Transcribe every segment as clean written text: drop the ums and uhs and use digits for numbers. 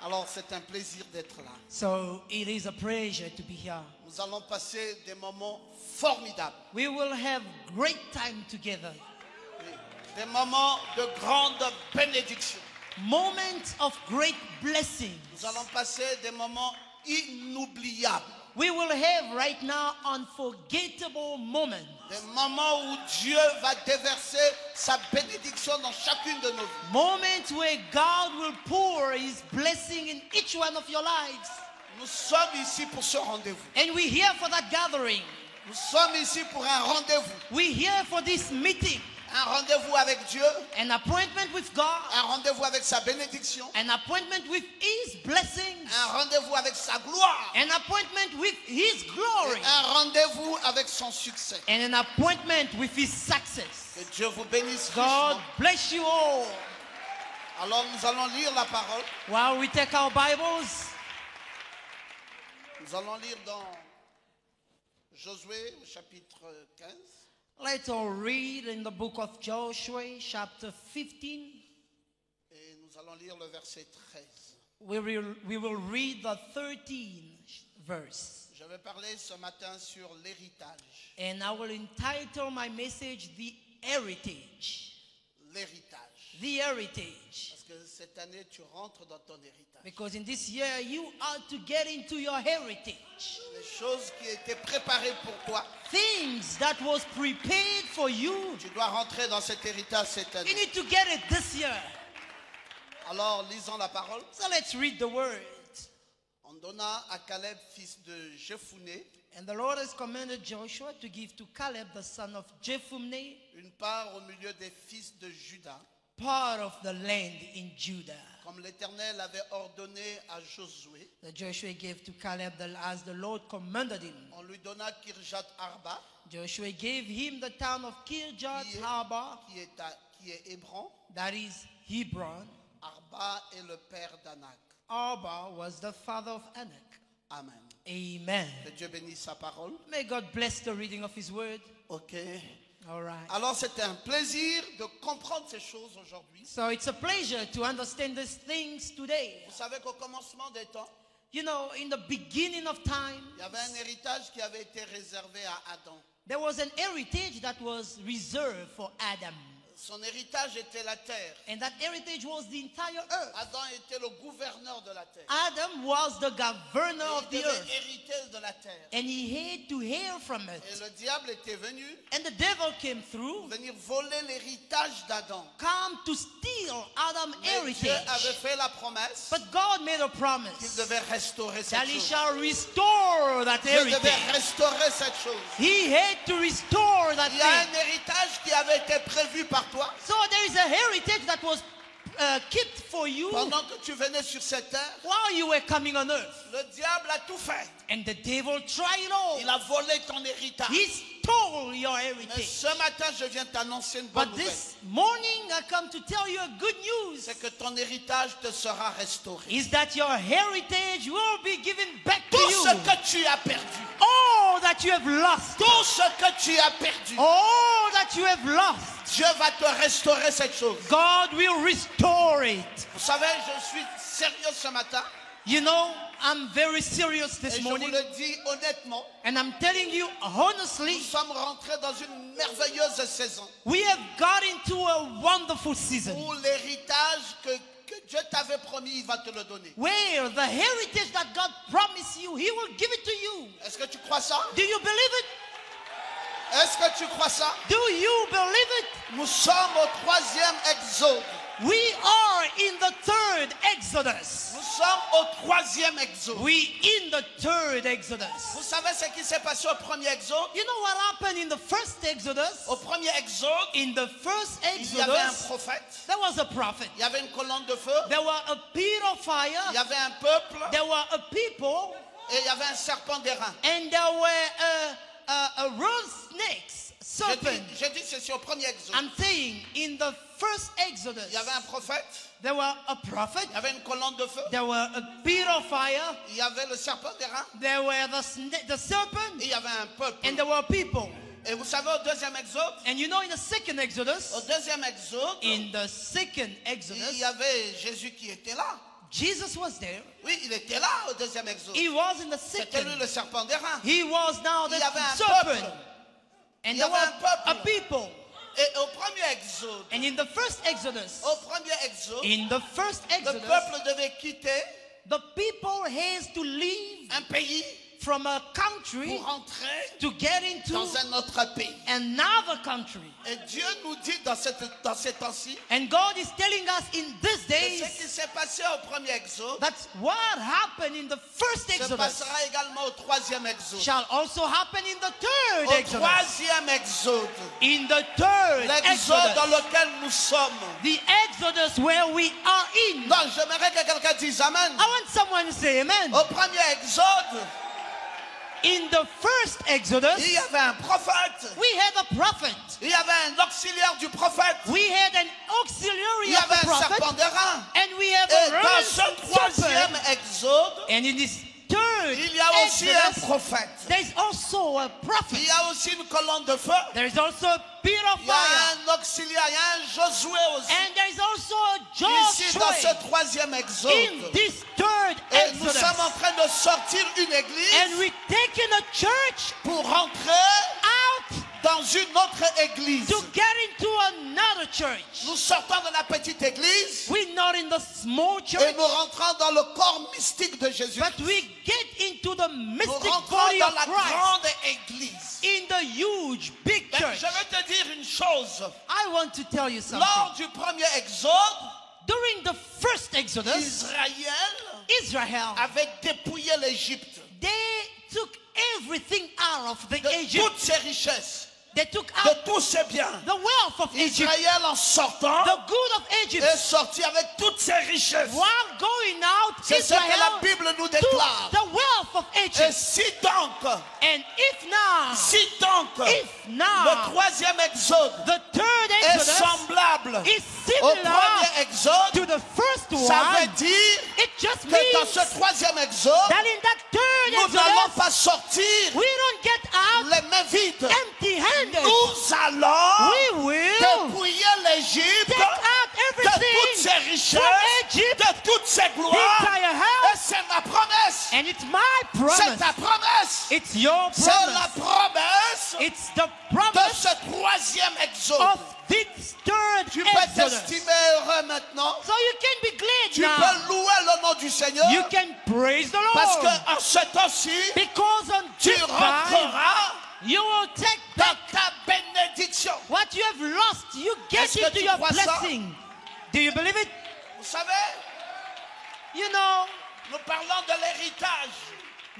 Alors c'est un plaisir d'être là. So it is a pleasure to be here. Nous allons passer des moments formidables. We will have great time together. Des moments de grande bénédiction. Moments of great blessings. Nous allons passer des moments inoubliables. We will have right now unforgettable moments. Des moments où Dieu va déverser sa bénédiction dans chacune de nos vies. Moments where God will pour His blessing in each one of your lives. Nous sommes ici pour ce rendez-vous. And we're here for that gathering. Nous sommes ici pour un rendez-vous. We're here for this meeting. Un rendez-vous avec Dieu. An appointment with God. Un rendez-vous avec sa bénédiction. An appointment with His blessings. Un rendez-vous avec sa gloire. An appointment with His glory. Un rendez-vous avec son succès. And an appointment with His success. Que Dieu vous bénisse God richement. bless you all. Alors nous allons lire la parole. While we take our Bibles, Nous allons lire dans Josué au chapitre 15. let's all read in the book of Joshua, chapter 15. Et nous allons lire le verset 13. We will read the 13th verse. Je vais parler ce matin sur l'héritage. And I will entitle my message, The Heritage. L'héritage. The Heritage. Parce que cette année, tu rentres dans ton héritage. Because in this year, you are to get into your heritage. Les choses qui étaient préparées pour toi, Things that was prepared for you. tu dois rentrer dans cet héritage cette You année. need to get it this year. Alors, lisons la parole. So let's read the word. On donna à Caleb, fils de Jephuné, And the Lord has commanded Joshua to give to Caleb, the son of Jephunneh, une part au milieu des fils de Juda, part of the land in Judah. comme l'Éternel avait ordonné à Josué. That Joshua gave to Caleb as the Lord commanded him. On lui donna Kirjat Arba, Joshua gave him the town of Kirjath Arba, qui est Hébron. that is Hebron. Arba est le père d'Anak. Arba was the father of Anak. Amen. Amen. Que Dieu bénisse sa parole. May God bless the reading of His word. Ok. All right. Alors c'est un plaisir de comprendre ces choses aujourd'hui. So it's a pleasure to understand these things today. Vous savez qu'au commencement des temps, You know, in the beginning of time, il y avait un héritage qui avait été réservé à Adam. there was an heritage that was reserved for Adam. Son héritage était la terre. And that heritage was the entire earth. Adam était le gouverneur de la terre. Adam was the governor of Il the devait earth. hériter de la terre. And he had to hear from Et it. le diable était venu And the devil came through, venir voler l'héritage d'Adam. come to steal Adam's Mais Dieu avait heritage. fait la promesse But God made a qu'il promise devait restaurer that cette He chose. shall restore that Dieu devait heritage. restaurer cette chose. He had to restore that Il y a thing. un héritage qui avait été prévu par toi So there is a heritage that was kept for you pendant que tu venais sur cette terre. while you were coming on earth. Le diable a tout fait. And the devil tried it all. Il a volé ton héritage. He stole your Mais heritage. ce matin, je viens t'annoncer une bonne But nouvelle. this morning I come to tell you a good news. C'est que ton héritage te sera restauré. Is that your heritage will be given back to Tout you. ce que tu as perdu, All that you have lost. tout ce que tu as perdu, All that you have lost. Dieu va te restaurer cette chose. God will restore it. Vous savez, je suis sérieux ce matin You know, I'm very serious et this je vous morning. le dis honnêtement. And I'm telling you honestly, Nous sommes rentrés dans une merveilleuse saison we have got into a wonderful season où l'héritage que Dieu t'avait promis, il va te le donner. where the heritage that God promised you, He will give it to you. Est-ce que tu crois ça? Do you believe it? Est-ce que tu crois ça? Do you believe it? Nous sommes au 3e exode. We are in the third Exodus. Nous sommes au 3e exode. We in the third Exodus. Vous savez ce qui s'est passé au premier exode? You know what happened in the first Exodus? Au premier exode, In the first il y avait un Exodus, prophète, there was a prophet. il y avait une colonne de feu, There were a pillar of il y fire. avait un peuple There were a people, et il y avait un serpent d'airain. and there were a rose snakes, serpent. J'ai dit ceci au premier exode. I'm saying in the first Exodus, Il y avait un prophète, there were a prophet. il y avait une colonne de feu, There were a pillar of fire. il y avait le serpent d'airain There were the serpent, et il y avait un peuple. and there were people. Et vous savez, au deuxième exode, And you know, in the second Exodus, au deuxième exode, in the second il Exodus, y avait Jésus qui était là. Jesus was there. Oui, il était là au deuxième exode. He was in the C'était lui second. le serpent d'airain. He was now the Il y avait un serpent. peuple. And Il y there avait were un peuple. a people. Et au premier exode, And in the first Exodus, le peuple devait quitter the people has to leave un pays from a country pour entrer to get into dans un autre pays. another country. Et Dieu nous dit dans ces temps-ci, And God is telling us in these que ce days qui s'est passé au premier exode that what happened in the first se Exodus passera également au troisième exode. shall also happen in the third Au Exodus. troisième exode, In the third l'exode dans Exodus, lequel nous sommes. the Exodus where we are in. Donc j'aimerais que quelqu'un dise Amen. I want someone to say amen. Au premier exode, In the first Exodus, il y avait un prophète, we had a prophet. il y avait un auxiliaire du prophète, We had an il auxiliary y of avait the un prophet. serpent d'airain. And we have Et a dans ce Roman troisième serpent. exode, And in this third il y a aussi un Exodus, prophète. there is also a Il prophet. y a aussi une colonne de feu. There is also a pillar of Il y a fire. un auxiliaire, il y a un Josué aussi. And there is also a Ici dans Joshua ce troisième in exode. this third Et nous Exodus. sommes en train de sortir une And église we're taking a church pour rentrer out dans une autre église. to get into another church. Nous sortons de la petite église We're not in the small et church, nous rentrons dans le corps mystique de Jésus. but we get into the Nous mystic rentrons body dans of la Christ, grande église. in the huge, big Mais church. je vais te dire une chose. I want to tell you Lors something. du premier exode, During the first Exodus, Israël Israel, avait dépouillé l'Égypte they took everything out of the de Egypt. toutes ses richesses, They took de out tous ses biens. the wealth of Egypt, Israël en sortant the good of Egypt. est sorti avec toutes ses richesses. While going out, C'est ce que la Israel Bible nous took déclare. the wealth of Et Egypt. si donc, And if now, le troisième exode the third est Exodus semblable is au similar premier exode, to the first ça veut one, dire it just que dans means ce troisième exode, that in that third nous n'allons Exodus, pas sortir we don't get out les mains vides. empty-handed. Nous allons We will dépouiller l'Égypte take out de toutes everything ses richesses, from Egypt, de toutes ses the gloires. entire Et house, c'est ma promesse. and it's my C'est promise. ta promesse. It's your C'est la promise. promesse It's the de promise ce troisième exode. of this third Tu peux Exodus. t'estimer heureux maintenant. So you can be glad Tu now. peux louer le nom du Seigneur. You can praise the Parce Lord. qu'en ce temps-ci, Because on tu this time, rentreras you will take dans back ta bénédiction. what you have lost. You get Est-ce que into tu your crois ça? blessing. Do you believe it? Vous savez, You know, nous parlons de l'héritage.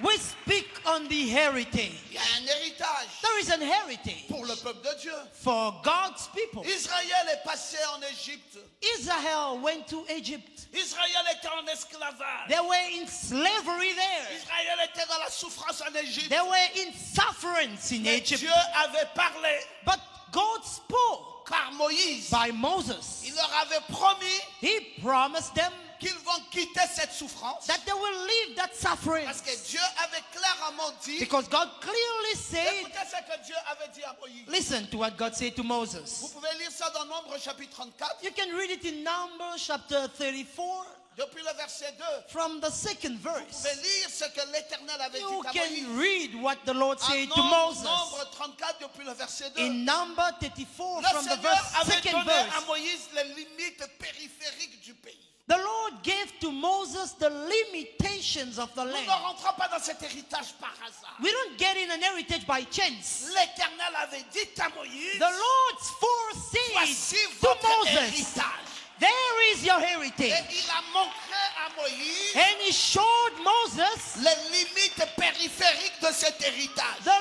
we speak on the heritage. Il y a un héritage There is an heritage pour le peuple de Dieu. for God's people. Israël est passé en Égypte. Israel went to Egypt. Israël était en esclavage. They were in slavery there. Israël était dans la souffrance en Égypte. They were in sufferance in Mais Egypt. Dieu avait parlé But God spoke par Moïse. by Moses. Il leur avait promis He promised them qu'ils vont quitter cette souffrance. that they will leave that suffering. Parce que Dieu avait clairement dit. Because God clearly said, Écoutez ce que Dieu avait dit à Moïse. listen to what God said to Vous Moses. pouvez lire ça dans Nombre chapitre 34, You can read it in Numbers chapter 34 depuis le verset 2. from the second Vous verse. pouvez lire ce que l'Éternel avait You dit à can Moïse. read what the Lord En said to Nombre Moses. 34, depuis le verset 2. In number 34 Le from the Seigneur avait second donné à verse. Moïse les limites périphériques du pays. The Lord gave to Moses the limitations of the Nous ne land. rentrons pas dans cet héritage par hasard. We don't get in an heritage by chance. L'Éternel avait dit à Moïse, The Lord foresaid voici to votre Moses, héritage. there is your Et heritage. il a montré à Moïse And he showed Moses les limites périphériques de cet héritage. the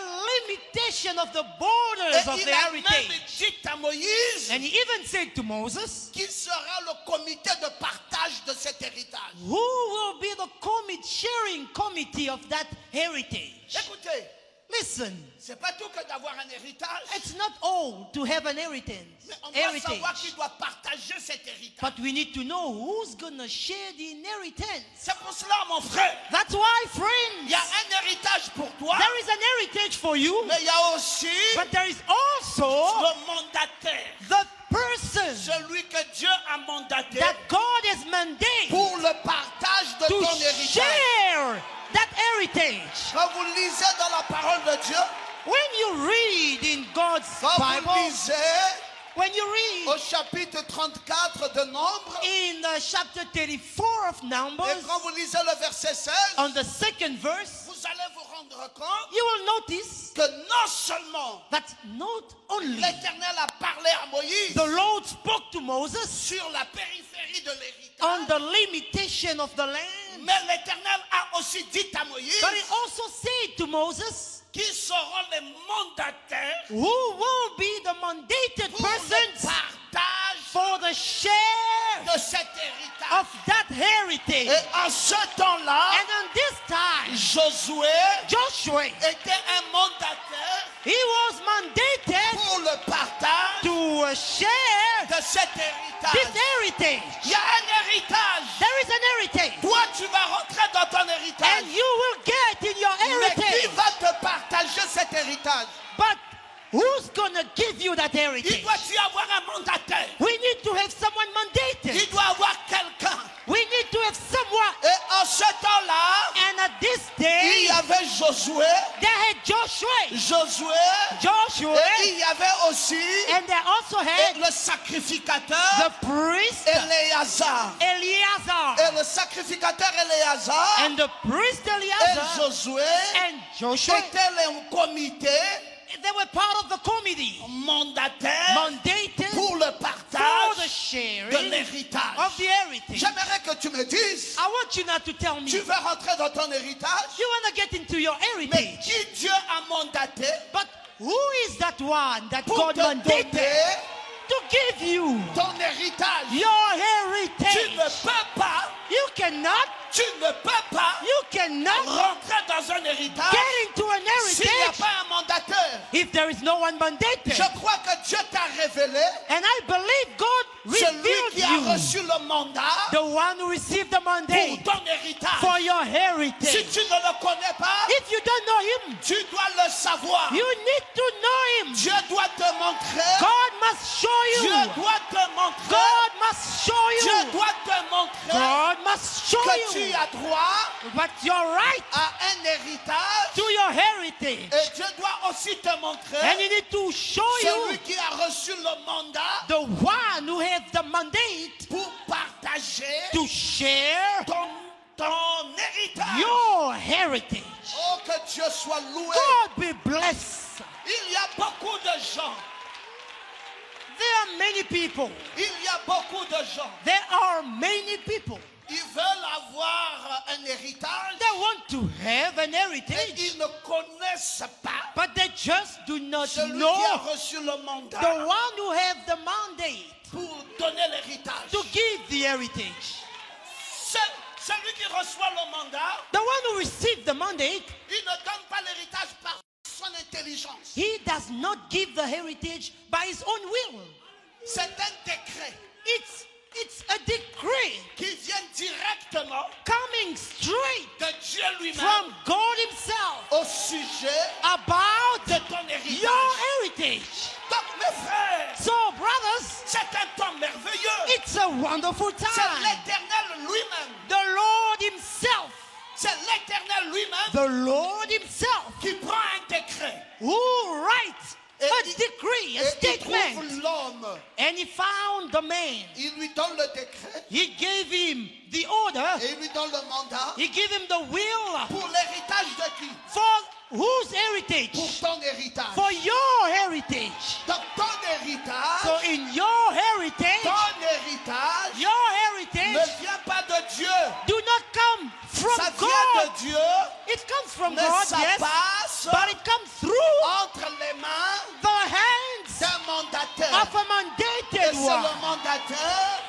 limitation of the borders Et of il the a même heritage. dit à Moïse And he even said to Moses, qu'il sera le comité de partage de cet héritage. who will be the sharing committee of that heritage? Écoutez, Listen, c'est pas tout que d'avoir un héritage, it's not all to have an inheritance. mais on doit savoir qui Heritage. doit partager cet héritage. But we need to know who's going to share the inheritance. C'est pour cela, mon frère, That's why, il friends, y a un héritage pour toi, there is an heritage for you, mais il y a aussi but there is also le mandataire, the person celui que Dieu a mandaté that God has mandated pour le partage Quand vous lisez dans la parole de Dieu, when you read in God's quand vous Bible, lisez when you read au chapitre 34 de Nombre, in the chapter 34 of et Numbers, quand vous lisez le verset 16, on the second verse, vous allez vous rendre compte you will notice que non seulement that not only l'Éternel a parlé à Moïse the Lord spoke to Moses sur la périphérie de l'héritage, on the limitation of the land, mais l'Éternel a aussi dit à Moïse but he also said to Moses, qui seront les mandataires who will be the mandated pour le persons partage for the share de cet héritage. of that heritage. Et en ce temps-là, And on this time, Josué Joshua, était un mandataire he was mandated pour le partage to share de cet this héritage. heritage. Il y a un héritage. There is an heritage, Toi, tu vas rentrer dans ton héritage. and you will get in your Mais qui heritage. va te partager cet héritage? But who's gonna give you that Il heritage? doit y avoir un mandataire. We need to have someone mandated. Il doit avoir quelqu'un. We need to have someone. Et en ce temps-là, And at this il day, y avait Josué, they had Joshua, et il y avait aussi and they also had le sacrificateur the priest Éléazar. Eleazar, Et le sacrificateur Éléazar and the priest et Eleazar Josué and Joshua. étaient les comités They were part of the committee, mandataires mandated pour le for the partage de sharing l'héritage. of the heritage. J'aimerais que tu me dises, I want you not to tell me tu veux rentrer dans ton héritage, you want to get into your mais heritage, qui Dieu a mandaté but who is that one that pour God te mandated donner to give you ton héritage? your Tu ne heritage? peux pas, You cannot rentrer dans un héritage get into an s'il n'y a heritage pas un mandateur. if there is no one mandated. Je crois que Dieu t'a révélé And I believe God celui revealed qui a you, reçu le mandat the one who received the pour mandate ton héritage. for your Si heritage. tu ne le connais pas, If you don't know him, tu dois le savoir. you need to know him. Dieu doit te montrer. God must show Dieu you. doit te montrer. God must show Dieu you. doit te montrer God must show que tu you. as droit But you're right à un héritage. to your heritage. Et Dieu doit aussi te montrer And you need to show celui you qui a reçu le mandat the one who has the mandate pour partager to share ton héritage. your heritage. Oh, que Dieu soit loué. God be blessed. Il y a beaucoup de gens. There are many people. Il y a beaucoup de gens. There are many people Ils veulent avoir un héritage that want to have an et heritage, ils ne connaissent pas but they just do not celui qui a know reçu le mandat the one who has the mandate pour donner l'héritage. to give the heritage. Celui qui reçoit le mandat, The one who received the mandate, il ne donne pas l'héritage par son intelligence. he does not give the heritage by his own will. C'est un décret It's a decree qui vient directement coming straight de Dieu lui-même from God himself au sujet about de ton héritage. your heritage. Donc mes frères, So, brothers, c'est un temps merveilleux. it's a wonderful C'est time. l'Éternel lui-même. The Lord himself, C'est l'Éternel lui-même the Lord himself, qui prend un décret who writes a decree, a et il statement. trouve l'homme. And he found the man. Il lui donne le décret He gave him the order. et il lui donne le mandat He gave him the will pour l'héritage de qui? for whose heritage? Pour ton héritage. For your heritage. Donc ton héritage, So in your heritage, your your ne heritage vient pas de Dieu. do not come from Ça vient God. de Dieu, It comes from mais God, ça yes, passe but it comes through entre les mains the hands d'un mandataire. of a Et mandated c'est one. le mandataire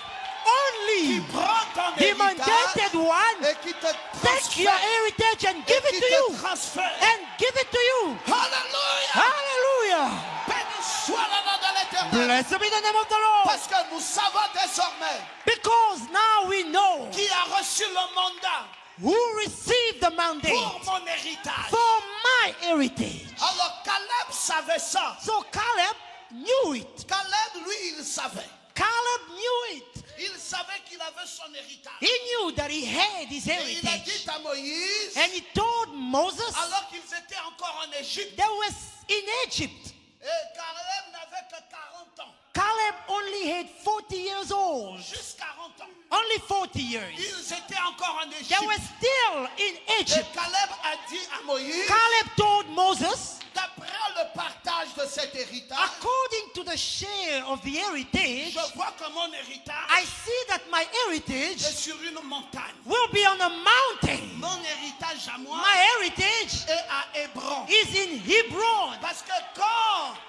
Only qui prend ton the héritage mandated one et qui te take your transfère. heritage and Et give qui it to te you. transfère. And give it to you. Alléluia. Hallelujah. Béni soit le nom de l'Éternel. Blessed be the name of the Lord. Parce que nous savons désormais Because now we know qui a reçu le mandat who received the mandate pour mon héritage. for my heritage. Alors Caleb savait ça. So Caleb knew it. Caleb, lui, il savait. Caleb knew it. Il savait qu'il avait son héritage. He knew that he had his Et il a heritage. dit à Moïse, And he told Moses alors qu'ils étaient encore en Égypte, that was in Egypt. et Caleb n'avait que 40 ans, Caleb only had 40 years old. juste 40 ans. Only 40 years. Ils étaient encore en They Égypte. were still in Et Egypt. Caleb a dit à Moïse, Caleb told Moses, d'après le partage de cet héritage, according to the share of the heritage, je vois que mon héritage I see that my heritage est sur une montagne. will be on a mountain. Mon héritage à moi My heritage est à Hébron. is in Hebron. Parce que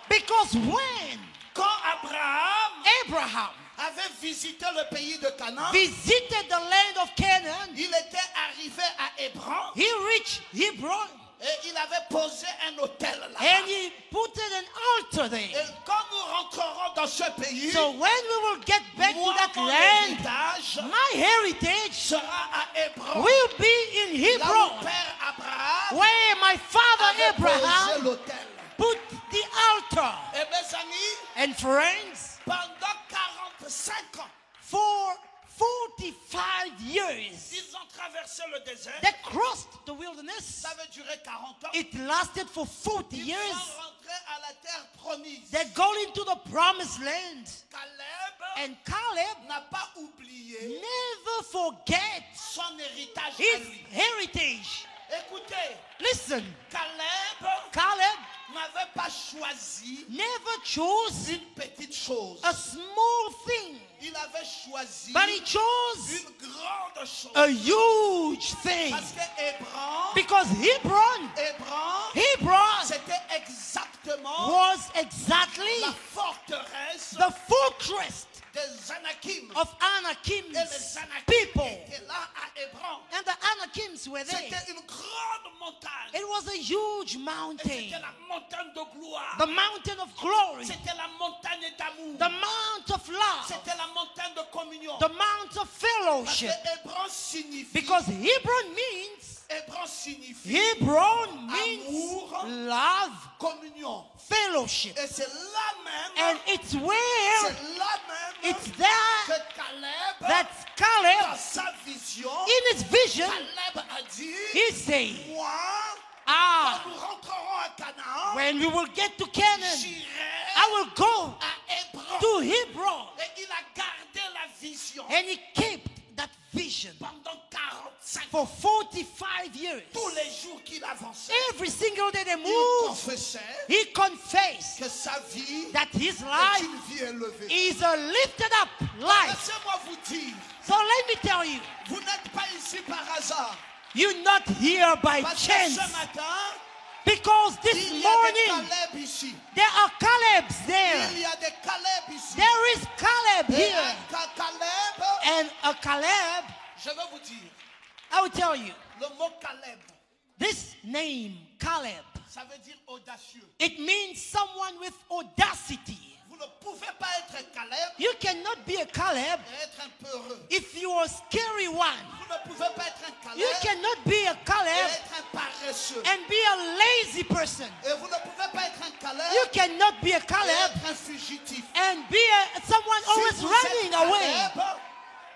Because when quand Abraham Abraham avait visité le pays de Canaan, visited the land of Canaan, il était arrivé à Hébron he reached Hebron et il avait posé un hôtel là-bas. and he put an altar Et there. quand nous rentrerons dans ce pays, So when we will get back to moi, that mon land, héritage my heritage sera à Hébron. will be in Là où Hebron, Père Abraham where my father avait posé Abraham l'hôtel. put the altar. Et mes amis, And friends, pendant 45 ans, for 45 years, ils ont traversé le désert. they crossed the wilderness. Ça avait duré 40 ans. It lasted for 40 Ils years. sont rentrés à la terre promise. They go into the promised land. Caleb And Caleb n'a pas oublié never forget son héritage à his lui. heritage. Écoutez, Listen, Caleb n'avait pas choisi never chose une petite chose. a small thing, Il avait choisi but he chose une grande chose. a huge thing. Parce que Hébron, Because Hebron c'était exactement was exactly la forteresse the fortress des Anakim. of Et Anakim's les Anakim people. étaient là à Hébron. And the Anakims were there. C'était une grande montagne. It was a huge Et mountain. c'était la montagne de gloire. The mountain of glory. C'était la montagne d'amour. The mount of love. C'était la montagne de communion. The mount of Parce que fellowship. Hébron signifie, Because Hebron means Amour, love, communion. fellowship. Et c'est là même, And it's where, c'est là même it's there que Caleb, that dans Caleb, sa vision, in his vision, Caleb a dit, he said, moi, ah, quand nous rentrerons à Canaan, when we will get to Canaan, j'irai I will go à Hébron. to Hebron. Et il a gardé la vision And he kept that vision pendant 45 for 45 years. tous les jours qu'il avançait. Every single day they Il moved, confessait he confessed que sa vie that his est life une vie élevée. is a lifted up life. Laissez-moi vous dire, So let me tell you, vous n'êtes pas ici par hasard. you're not here by Parce que chance. ce matin, Because this il y a des morning, Caleb ici. there are Calebs there. Il y a des Caleb ici. There is Caleb Et here. un Caleb, And a Caleb, je vais vous dire, I will tell you, le mot Caleb, this name, Caleb, ça veut dire audacieux. it means someone with audacity. Vous ne pouvez pas être Caleb You cannot be a Caleb et être un peu heureux. if you are a scary one. Vous ne pouvez pas être un You Caleb cannot be a et Caleb être un paresseux. and be a lazy person. Et vous ne pouvez pas être un Caleb You cannot be a et Caleb être un fugitif. and be someone Si always vous running êtes away. Caleb,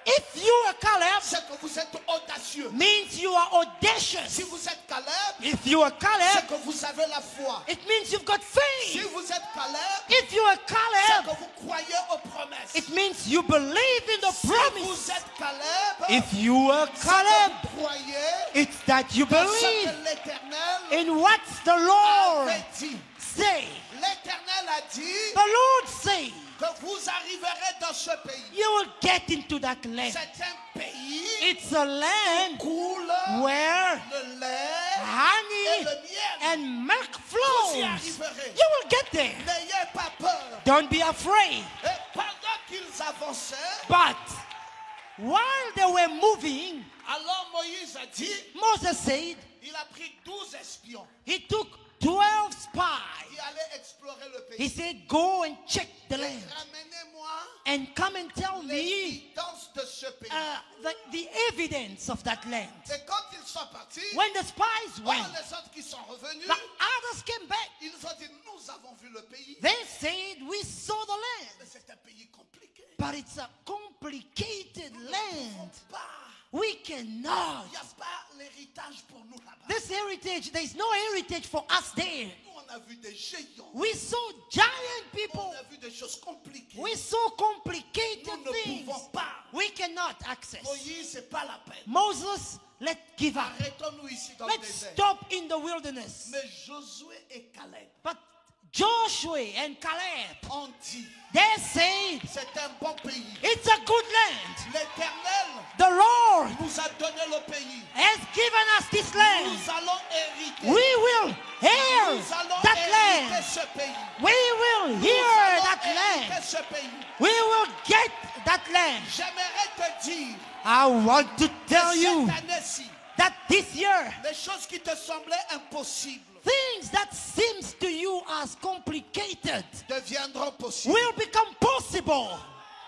If you are Caleb, c'est que vous êtes audacieux. means you are audacious. Si vous êtes Caleb, If you are c'est Caleb, que vous avez la foi. it means you've got Si faith. vous êtes Caleb, If you are c'est Caleb, que vous croyez aux promesses. it means you believe in the Si promise. vous êtes Caleb, If you are c'est Caleb, que vous croyez it's that you dans ce believe que l'Éternel in what the Lord avait dit. say. L'Éternel a dit The Lord say, que vous arriverez dans ce pays. you will get into that land. C'est un pays It's a land où coule where le lait et honey le miel. and milk Vous y flows. arriverez. You will get there. N'ayez pas peur. Don't be afraid. Et pendant qu'ils avançaient, But while they were moving, alors Moïse a dit, Moses said il a pris 12 espions he took 12 spies. qui allaient explorer le He pays. said, go and check the Et land ramenez-moi and come and tell me l'évidence de ce pays. the evidence of that land. Et quand ils sont partis, When the spies oh, went, les autres qui sont revenus, the others came back. ils ont dit, nous avons vu le pays. They said, we saw the land. Mais c'est un pays compliqué. But it's a complicated Nous ne land. pouvons pas. We cannot. Il n'y a pas l'héritage pour nous là-bas. This heritage, there is no heritage for us there. Nous, on a vu des géants. We saw giant On people. a vu des choses compliquées. We saw complicated Nous ne things. pouvons pas. We cannot access. Moïse, c'est pas la peine. Moses, let's give up. Arrêtons-nous ici dans le Let's désert. stop in the wilderness. Mais Josué et Caleb But Joshua and Caleb, ont dit, they said, c'est un bon pays. it's a good land. L'Éternel The Lord nous a donné le pays. has given us this land. Nous allons hériter. We will hear Nous allons that hériter land. ce pays. We will Nous hear allons that hériter land. ce pays. We will get that land. J'aimerais te dire I want to que tell you cette année-ci, that this year, les choses qui te semblaient impossibles things that seems to you as complicated deviendront possibles. will become possible.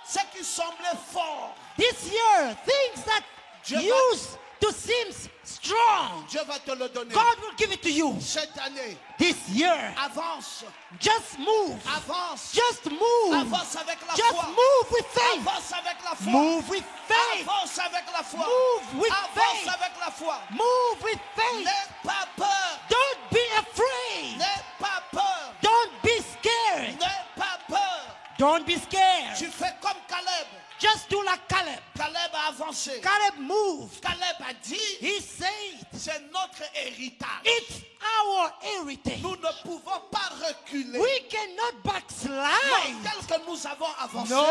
Ce qui semblait fort, This year, things that Dieu va- used to seem strong, Dieu va te le donner. God will give it to you. Cette année, This year, avance, just move. avance, Just move. avance avec la Just foi. move with faith. Avance avec la foi. Move with faith. Avance avec la foi. Move with Avance faith. avec la foi. Move with faith. N'aie pas peur. Don't be afraid. N'aie pas peur. Don't be scared. N'aie pas peur. Don't be scared. Tu fais comme Caleb. Just do like Caleb. Caleb a avancé. Caleb moved. Caleb a dit, He said, c'est notre héritage. it's our heritage. Nous ne pouvons pas reculer. We cannot Non, backslide. tel que nous avons avancé, No,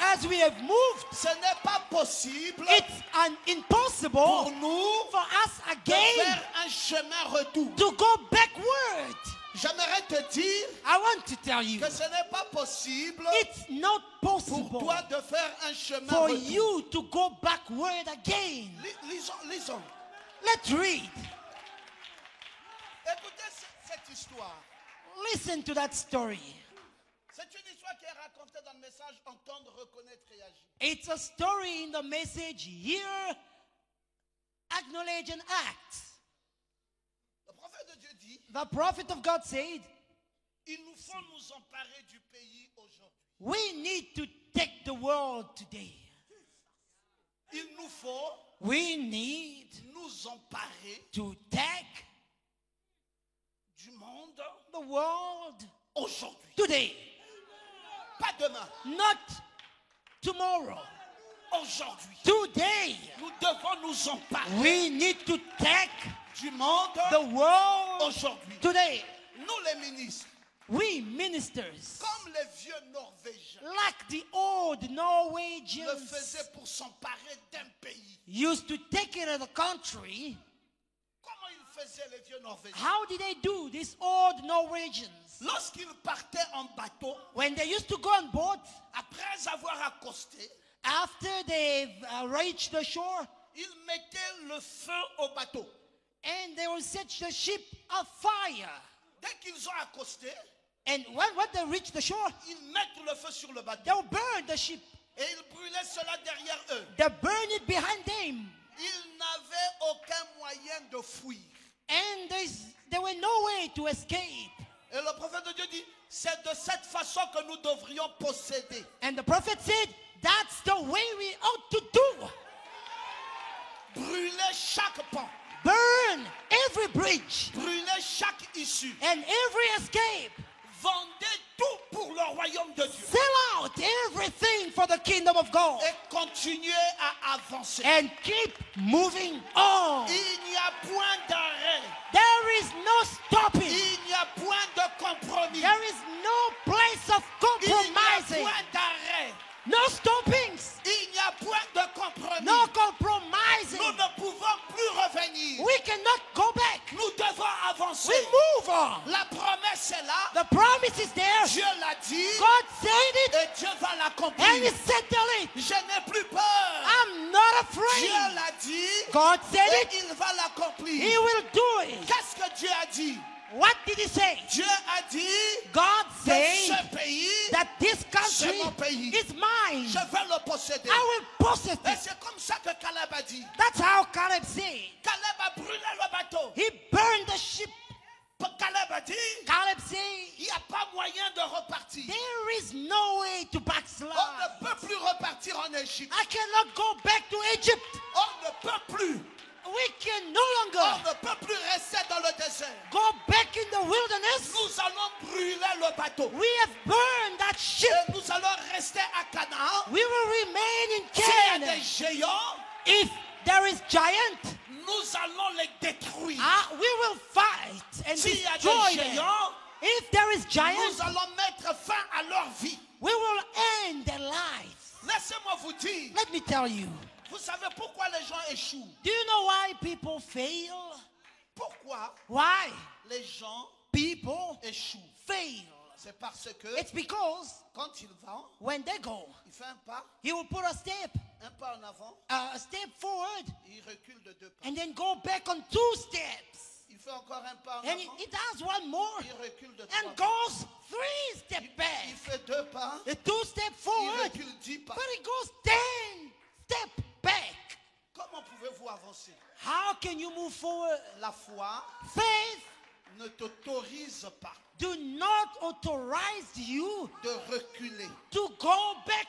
as we have moved, ce n'est pas possible it's pour impossible nous for us de again faire un chemin retour. to go backward. J'aimerais te dire I want to tell you, que ce n'est pas possible it's not pour possible toi de faire un chemin for retour. you to go backward again. Lisons. Let's read. Écoutez cette histoire. Listen to that story. C'est une histoire qui est racontée dans le message Entendre, reconnaître et agir. It's a story in the message, hear, acknowledge, and act. Le prophète de Dieu dit, The prophet of God said, il nous faut nous emparer du pays aujourd'hui. we need to take the world today. Il nous faut We need nous emparer to take du monde the world aujourd'hui. today. Pas demain, Not tomorrow. aujourd'hui. Today. Nous devons nous emparer We need to take du monde the world aujourd'hui. today. Nous les ministres, We ministers, comme les vieux Norvégiens, like the old le Norwegians, faisaient pour s'emparer d'un pays. used to take it of the country. Comment ils faisaient les vieux Norvégiens? How did they do, these old Norwegians? Lorsqu'ils partaient en bateau, When they used to go on board, après avoir accosté, after they've reached the shore, ils mettaient le feu au bateau. and they will set the ship afire. Dès qu'ils ont accosté, And when they reach the shore, ils mettent le feu sur le bateau. they'll burn the ship. Et ils brûlaient cela derrière eux. They burn it behind them. Ils n'avaient aucun moyen de fuir. And there were no way to escape. Et le prophète de Dieu dit, c'est de cette façon que nous devrions posséder. And the prophet said, that's the way we ought to do. Brûler chaque pont. Burn every bridge Brûler chaque issue. and every escape. Vendez tout pour le royaume de Dieu. Sell out everything for the kingdom of God. Et continuez à avancer. And keep moving on. Il n'y a point d'arrêt. There is no stopping. Il n'y a point de compromis. There is no place of Il n'y a compromising. point d'arrêt. No stoppings. Il n'y a point de compromis. No compromising. Nous ne pouvons plus revenir. We cannot go back. Nous devons avancer. We move on. La promesse est là. The promise is there. Dieu l'a dit. God said it Et Dieu va and l'accomplir. He settled it. Je n'ai plus peur. I'm not Dieu afraid. l'a dit. God said Et it. il va l'accomplir. He will do it. Qu'est-ce que Dieu a dit? What did He say? Dieu a dit God que said ce pays, that this c'est country mon pays. is mine. Je vais le posséder. I will possess Et it. c'est comme ça que Caleb a dit. That's how Caleb said. Caleb a brûlé le bateau. He burned the ship. Caleb a dit, Caleb said il n'y a pas moyen de repartir. repartir. There is no way to On backslide. ne peut plus repartir en Égypte. I cannot go back to Egypt. On ne peut plus. We can no On longer ne peut plus rester dans le désert. go back in the wilderness. Nous allons brûler le bateau. We have burned that ship. Et nous allons rester à Canaan. We will remain in S'il y a Canaan. des géants, If there is giant, nous allons les détruire. we will fight and S'il y a destroy des them. géants, If there is giant, nous allons mettre fin à leur vie. we will end their lives. Laissez-moi vous dire, Let me tell you. vous savez pourquoi les gens échouent? Do you know why people fail? Pourquoi Why les gens people échouent? fail? C'est parce que It's because quand ils vont, when they go, il fait un pas he will put a step en avant, a step forward, il recule de 2 pas. and then go back on 2 steps. Il fait encore un pas en And avant, he does one more il recule de 3 and pas. goes 3 steps Il back. fait 2 pas, The 2 steps il forward, recule 10 pas. but he goes 10 steps back. Comment pouvez-vous avancer? How can you move forward? La foi Faith ne t'autorise pas do not authorize you de reculer. to go back.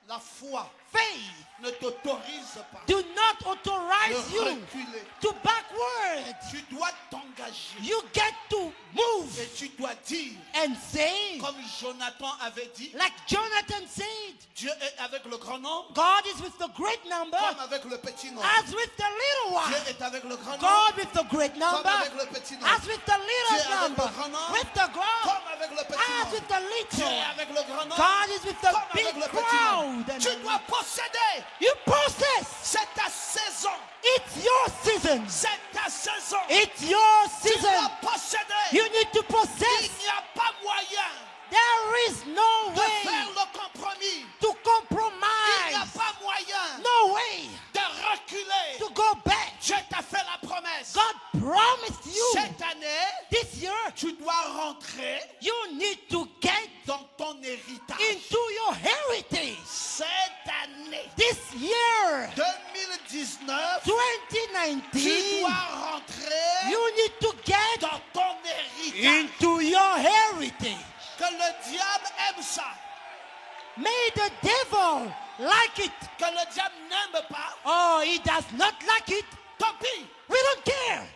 La foi Faith ne t'autorise pas do not de authorize you reculer. to backward. Tu dois t'engager You get to move et tu dois dire, and say, comme Jonathan avait dit, like Jonathan said, Dieu est avec le grand nombre God is with the great number comme avec le petit nombre. as with the little Dieu one. est avec le grand nombre God with the great comme number avec le petit nombre. as with the little Dieu avec number. le grand nombre With the God comme avec le petit as nombre. with the Dieu est little. avec le grand nombre God is with the comme avec big le petit crowd. nombre. And Tu dois posséder. you possess. C'est ta saison. It's your season. C'est ta saison. It's your Tu season. dois posséder. You need to Il possess. n'y a pas moyen There is no de way faire le compromis. to Il n'y a compromise. pas moyen No way de reculer. to go back. Dieu t'a fait la promesse. God promised you Cette année, this year tu dois rentrer you need to get dans ton héritage. into your heritage. Cette année, This year, 2019, tu 2019, dois rentrer you need to get dans ton héritage. into your heritage. Que le diable aime ça. May the devil like it. Que le diable n'aime pas. Oh, he does not like it. Tant pis. We don't care.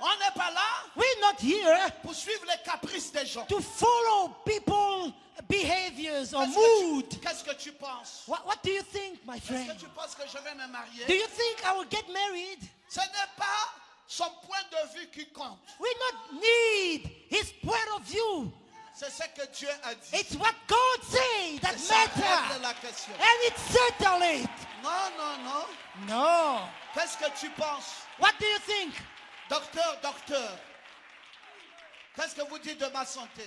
On n'est pas là We're not here pour suivre les caprices des gens. to follow people's behaviors or mood. Qu'est-ce que tu penses? What do you think, my Est-ce friend? que tu penses que je vais me marier? Do you think I will get married? Ce n'est pas son point de vue qui compte. We not need his point of view. C'est ce que Dieu a dit. It's what God says that Et ça règle matters. la question. And it settles it. Non, non, non. No. Qu'est-ce que tu penses? What do you think? Docteur, docteur. Qu'est-ce que vous dites de ma santé?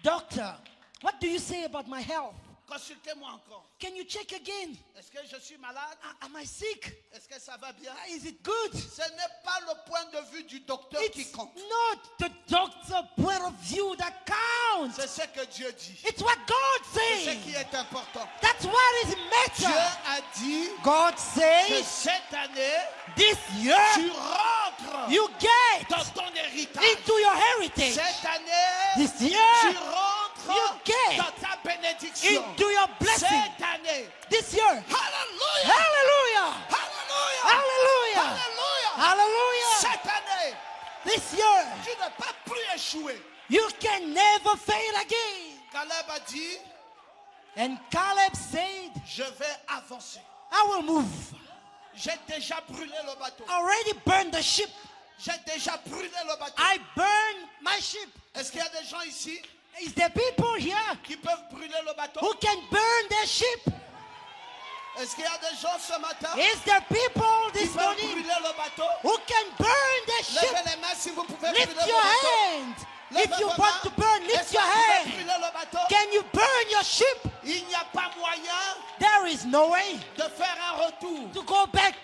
Doctor, what do you say about my health? Consultez-moi encore. Can you check again? Est-ce que je suis malade? Am I sick? Est-ce que ça va bien? Is it good? Ce n'est pas le point de vue du docteur qui It's compte. not the doctor point of view that counts. C'est ce que Dieu dit. It's what God C'est ce says. qui est important. That's what is Dieu matter. a dit God que says cette année, this year tu rentres you get dans ton héritage. into your heritage. Cette année, This tu year rentres you get dans ta bénédiction. into your blessing. Cette année. This year. Hallelujah! Hallelujah. Hallelujah! Hallelujah. Hallelujah! Hallelujah. Cette année, This year tu ne peux plus échouer. you can never fail again. Caleb a dit, And Caleb said, je vais avancer. I will move. J'ai déjà brûlé le bateau. I already burned the ship. J'ai déjà brûlé le bateau. I burned my ship. Est-ce qu'il y a des gens ici Is there people here qui peuvent brûler le bateau? who can burn their ship? Est-ce qu'il y a des gens ce matin Is there people qui this peuvent morning brûler le bateau? who can burn their ship? Levez les mains si vous pouvez brûler Lift le your bateau. hand. Levez If you vos want mains. to burn, Est-ce lift que your vous pouvez hand. brûler le bateau? Can you burn your ship? Il n'y a pas moyen There is no way de faire un retour. to go back.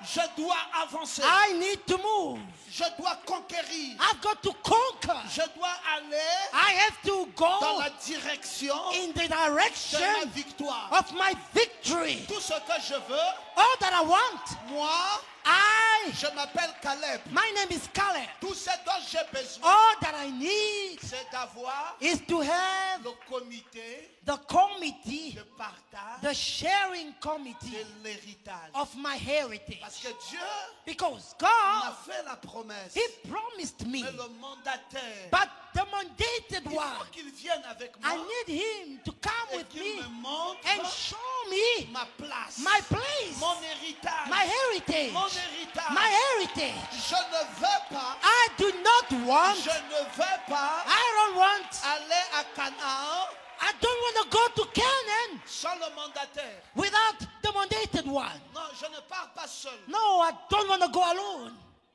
Je dois avancer. I need to move. Je dois conquérir. I've got to conquer. Je dois aller I have to dans go la direction in the de ma direction victoire. of my victory. Tout ce que je veux, All that I want, moi, I Je m'appelle Caleb. My name is Caleb. Tout ce dont j'ai besoin, All that I need c'est d'avoir is to have le comité the committee, de partage the sharing committee de l'héritage. of my heritage. Parce que Dieu Because m'a God, fait la promesse. He promised me, Mais le mandataire, but the mandated il faut one, qu'il vienne avec I moi need him to come et with qu'il me me montre and show me ma place, my place, mon héritage, my heritage, mon héritage. my heritage. Je ne veux pas, I do not want, je ne veux pas I don't want, aller à Canaan I don't want to go to Canaan sans le mandataire. without the mandated one. Non, je ne pars pas seul. No, I don't want to go alone.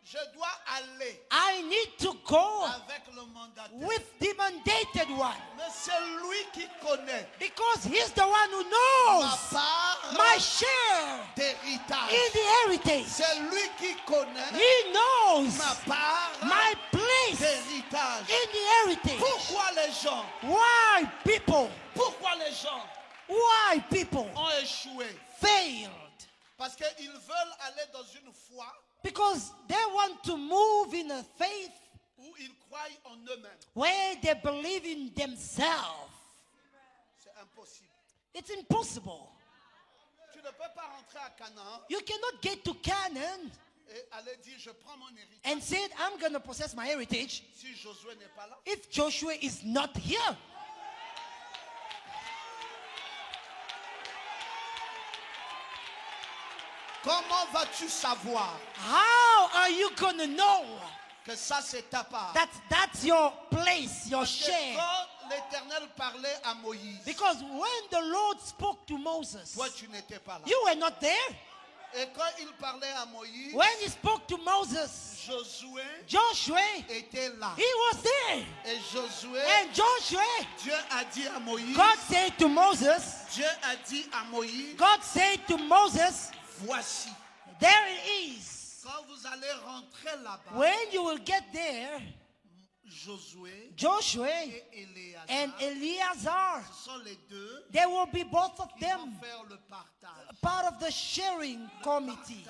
Je dois aller I need to go avec le mandataire. with the mandated one. Mais c'est lui qui connaît Because he's the one who ma knows part my share d'héritage. in the heritage. C'est lui qui connaît He knows ma part my place d'héritage. in the heritage. Pourquoi les gens, Pourquoi people ont échoué? failed? Parce qu'ils veulent aller dans une foi Because they want to move in a faith où ils croient en eux-mêmes. where they believe in themselves. C'est impossible. It's impossible. Tu ne peux pas rentrer à Canaan You cannot get to Canaan et aller dire je prends mon héritage and say, I'm going to possess my heritage si Josué n'est pas là. if Joshua is not here. Comment vas-tu savoir How are you going to know que ça c'est ta part? that that's your place, your Parce que share? quand l'Éternel parlait à Moïse, Because when the Lord spoke to Moses, toi tu n'étais pas là. you were not there. Et quand il parlait à Moïse, When he spoke to Moses, Josué Joshua, était là. he was there. Et Josué, And Joshua, Dieu a dit à Moïse, God said to Moses, Dieu a dit à Moïse, God said to Moses, voici, there it is. quand vous allez rentrer là-bas, When you will get there, Josué Joshua et Éléazar, and Eleazar, ce sont les deux there will be both of qui vont them faire le partage. part of the sharing committee.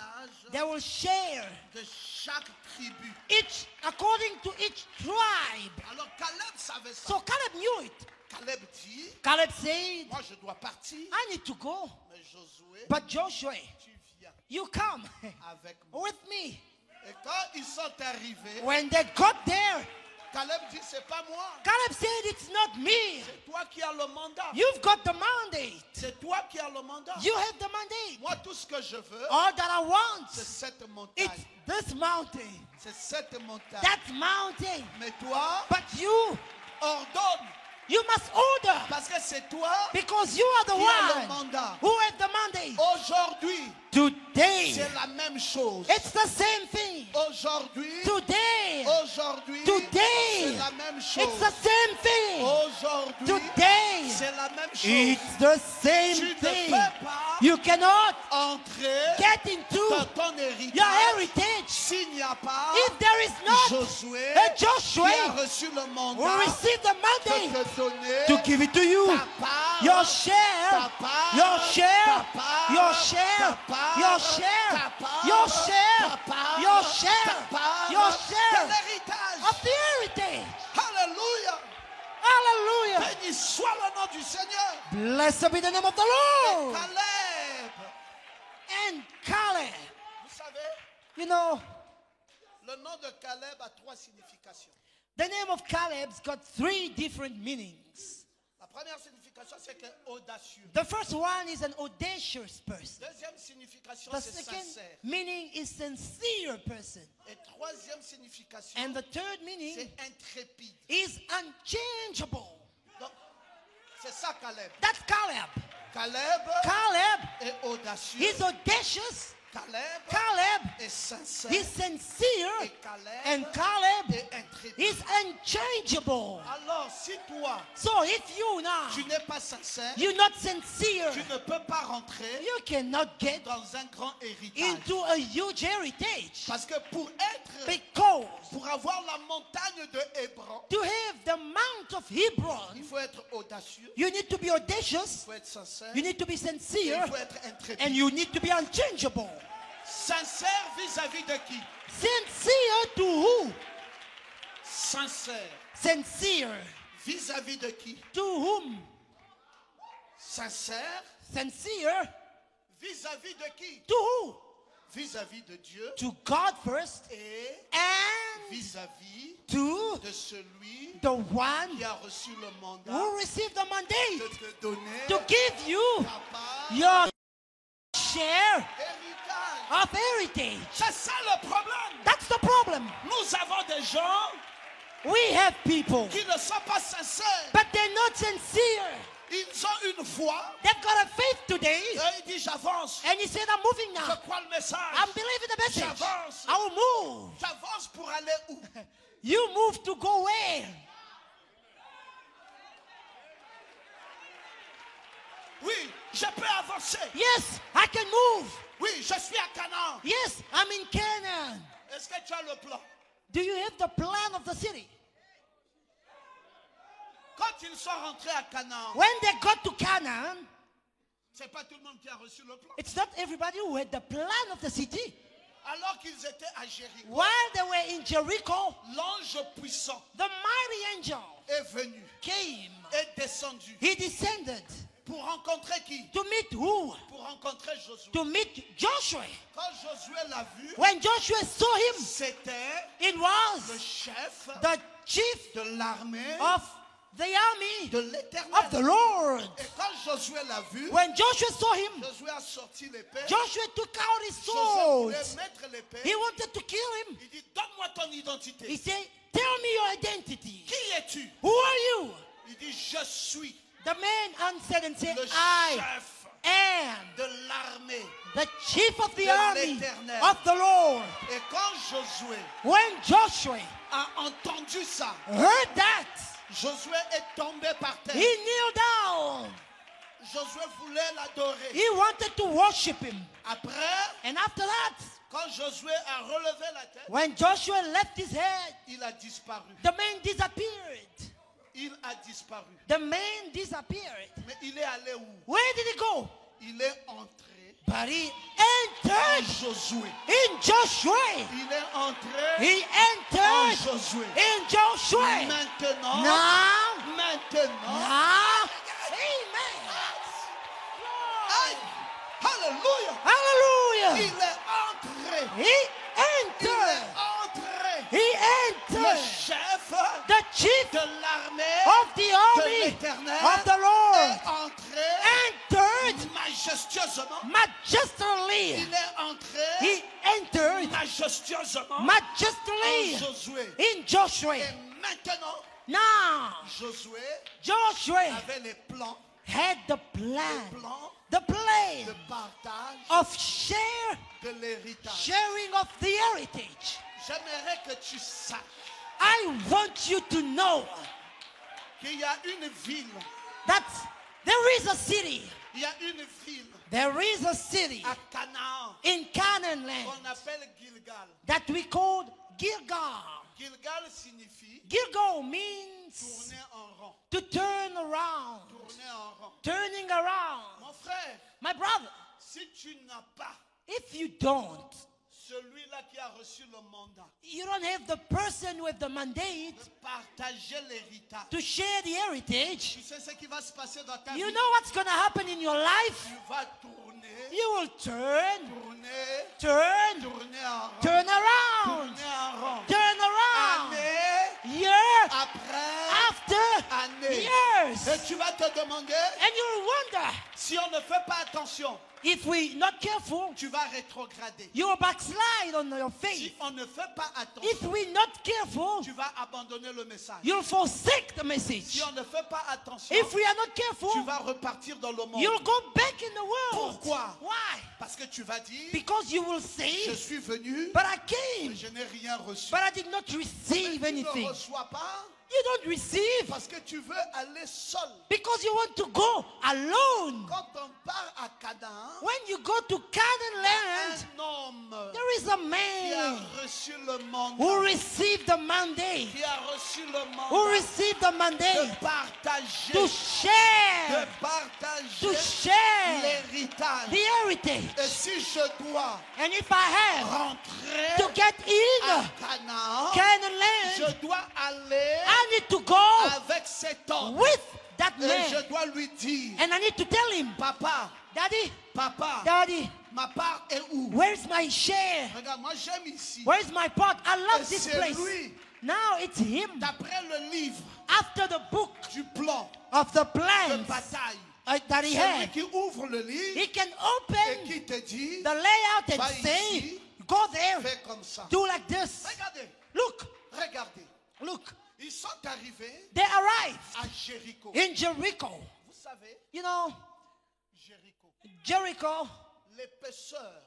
They will share De chaque tribu. each according to each tribe. Alors Caleb savait ça. So Caleb knew it. Caleb dit, Caleb said, moi je dois partir, I need to go. mais Josué, But Joshua, tu viens you come avec moi. with me. Et quand ils sont arrivés, When they got there, Caleb dit, c'est pas moi, Caleb said, it's not me. c'est toi qui as le mandat. You've got the mandate. C'est toi qui as le mandat. You have the mandate. Moi tout ce que je veux, All that I c'est want, cette montagne. it's this mountain. C'est cette montagne. That mountain. Mais toi, But you ordonne, You must order parce que c'est toi because you are the qui as le one mandat. who has the mandate. Aujourd'hui, Today, c'est la même chose. it's the same thing. Aujourd'hui, Today, aujourd'hui, Today, c'est la même it's chose. the same thing. Aujourd'hui, Today, c'est la même chose. it's the Tu same ne thing. peux pas You cannot entrer get into dans ton your héritage heritage s'il n'y a pas if there is not Josué a qui a Joshua reçu le who mandat received the de mandate te donner to give it to you. ta part, Your share, ta part, your share, ta part, your share, ta part, your ta share, part, your share, ta part, your ta share, part your de share l'héritage. of the heritage. Alléluia. Hallelujah. Béni soit le nom du Seigneur. Blessed be the name of the Et Lord. Caleb, And Caleb, vous savez, you know, le nom de Caleb a trois significations. the name of Caleb's got three different meanings. La première signification, c'est que audacieux. The first one is an audacious person. Deuxième signification, The c'est second sincère. meaning is sincere person. Et troisième signification, And the third meaning c'est intrépide. is unchangeable. Donc, c'est ça Caleb. That's Caleb. Caleb Caleb est audacieux. is audacious. Caleb Caleb est sincère. is sincere. Et Caleb And Caleb est intrépide. is unchangeable. Alors, si toi, So if you now, tu n'es pas sincère, you're not sincere, tu ne peux pas rentrer you cannot get dans un grand héritage. into a huge heritage. Parce que pour Because avoir la montagne de Hébron, to have the Mount of il Hebron, faut être audacieux, you need to be il audacious, faut être sincère, you need to be et sincere, il faut être intrépide. and you need to be unchangeable. Sincère vis-à-vis de qui? Sincere to who? Sincère Sincere vis-à-vis de qui? to whom? Sincère Sincere vis-à-vis de qui? to who? Vis-à-vis de Dieu To God first et and vis-à-vis to de celui the one qui a reçu le mandat who received the de mandate te donner to give you ta part your share héritage. of heritage. C'est ça le problème. That's the problem. Nous avons des gens We have people, qui ne sont pas sincères. but they're not sincere. Ils ont une foi They've got a faith today, et ils disent j'avance. and he said, I'm moving Je now. crois le message. I'm believing the message. J'avance. I will move. J'avance pour aller où? You move to go where? Oui, je peux avancer. Yes, I can move. Oui, je suis à Canaan. Yes, I'm in Canaan. Est-ce que tu as le plan? Do you have the plan of the city? Quand ils sont rentrés à Canaan, When they got to Canaan, c'est pas tout le monde qui a reçu le plan. it's not everybody who had the plan of the city. Alors qu'ils étaient à Jéricho, While they were in Jericho, l'ange puissant the mighty angel est venu, came. est descendu He descended pour rencontrer qui? to meet who? Pour rencontrer Josué. To meet Joshua. Quand Josué l'a vu, When Joshua saw him, c'était it le was chef the chief de l'armée of the army de of the l'Éternel. Lord. Et quand Josué l'a vu, When Joshua saw him, Josué a sorti l'épée. Joshua took out his Josué sword. voulait mettre l'épée. He wanted to kill him. Il dit, donne-moi ton He identité. said, tell me your identity. Qui es-tu? Who are you? Il dit, je suis The man answered and said, le I chef am de l'armée. the chief of the de army l'Éternel. of the Lord. Et quand Josué When Joshua a entendu ça, heard that, Josué est tombé par he terre. kneeled down. Josué voulait l'adorer. He wanted to worship him. Après, And after that, quand Josué a relevé la tête, when Joshua left his head, il a disparu. the man disappeared. Il a disparu. The man disappeared. Mais il est allé où? Where did he go? Il est entré But he en entered Josué. in Joshua. Il est entré He en entered Josué. in Joshua. Maintenant, Now, maintenant, amen. aïe, alléluia, Hallelujah. il est entré. He Il est entered. entré. He Le entered. chef The chief de l'armée of the de army l'Éternel of the Lord est entré entered majestueusement. majestically. Il est entré He entered majestueusement en majestically Josué. in Joshua. Et maintenant, Now, Josué Joshua avait les plans had the plan de partage of share, de l'héritage. sharing of the heritage. J'aimerais que tu saches I want you to know qu'il y a une ville, that there is a city. il y a une ville There is a city à Canaan in Canaan land qu'on appelle Gilgal. that we call Gilgal. Gilgal signifie Gilgal means tourner en rond. to turn around, Tourner en rond. turning around. Mon frère, My brother, si tu n'as pas if you don't, celui-là qui a reçu le mandat you don't have the person with the mandate de partager l'héritage, to share the heritage, tu sais ce qui va se passer dans ta you vie? know what's going to happen in your life? Tu vas tourner, You will turn, tourner, turn, tourner en rond. turn around, Tourner en rond. turn around, Année year après after année. years. Et tu vas te demander, And you'll wonder, si on ne fait pas attention, if we're not careful, tu vas rétrograder. you'll backslide on your Si faith. on ne fait pas If attention, we're not careful, tu vas abandonner le message. you'll forsake the Si message. on ne fait pas attention, If we are not tu careful, vas repartir dans le monde. you'll go back in the world. Pourquoi? Why? Parce que tu vas dire, Because you will je say, suis venu, but I mais came, je n'ai rien reçu. but I did not Mais receive tu ne anything. reçois pas You don't receive parce que tu veux aller seul. because you want to go alone. Quand on part à Canaan, When you go to Canaan land, un homme there is a qui a man reçu reçu le mandat, who received the mandate, qui a reçu le who mandat received the de mandate partager, to share, to share l'héritage. the heritage. Et si je dois And if I have rentrer to get in à Canaan, Canaan je land, dois aller I need to go avec cet homme. with that Et je man. dois lui dire, And I need to tell him, papa, Daddy, papa, Daddy, ma part est où? where's my share? Regarde, moi j'aime ici. Where's my part? I Et love this c'est place. lui, Now it's him. d'après le livre After the book du plan of the de plans bataille, that he c'est lui had, qui ouvre le livre he can et open qui te dit, the layout and Va say, ici. go there, fais comme ça. do like this. Regardez, Look, regardez. look. Ils sont arrivés They arrived à Jéricho. in Jericho. Vous savez, You know, Jéricho, Jericho, l'épaisseur,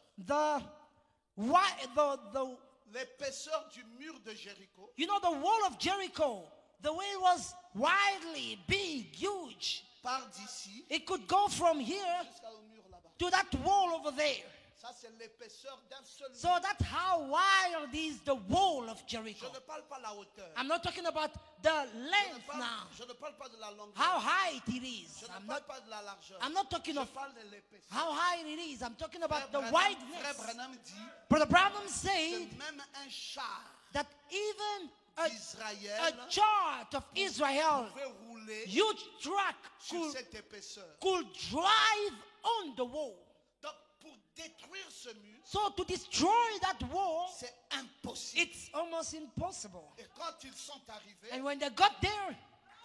l'épaisseur du mur de Jéricho, you know, the wall of Jericho, the way it was widely big, huge. part d'ici It could go from here jusqu'au mur là-bas. to that wall over there. Ça, c'est l'épaisseur d'un seul So mur. that's how wide is the wall of Je Jericho. ne parle pas la hauteur. I'm not talking about the length now, Je ne parle pas de la longueur. how high it is. Je ne I'm parle not, pas de la largeur. I'm not talking Je of parle de l'épaisseur. how high it is. I'm talking about the Frère wideness. Branham dit Brother Branham que said même un char that even a d'Israël chart of Israel, pouvait rouler huge truck sur cette épaisseur. could drive on the wall. Donc, pour détruire ce mur, So to destroy that wall, c'est impossible. it's almost impossible. Et quand ils sont arrivés, And when they got there,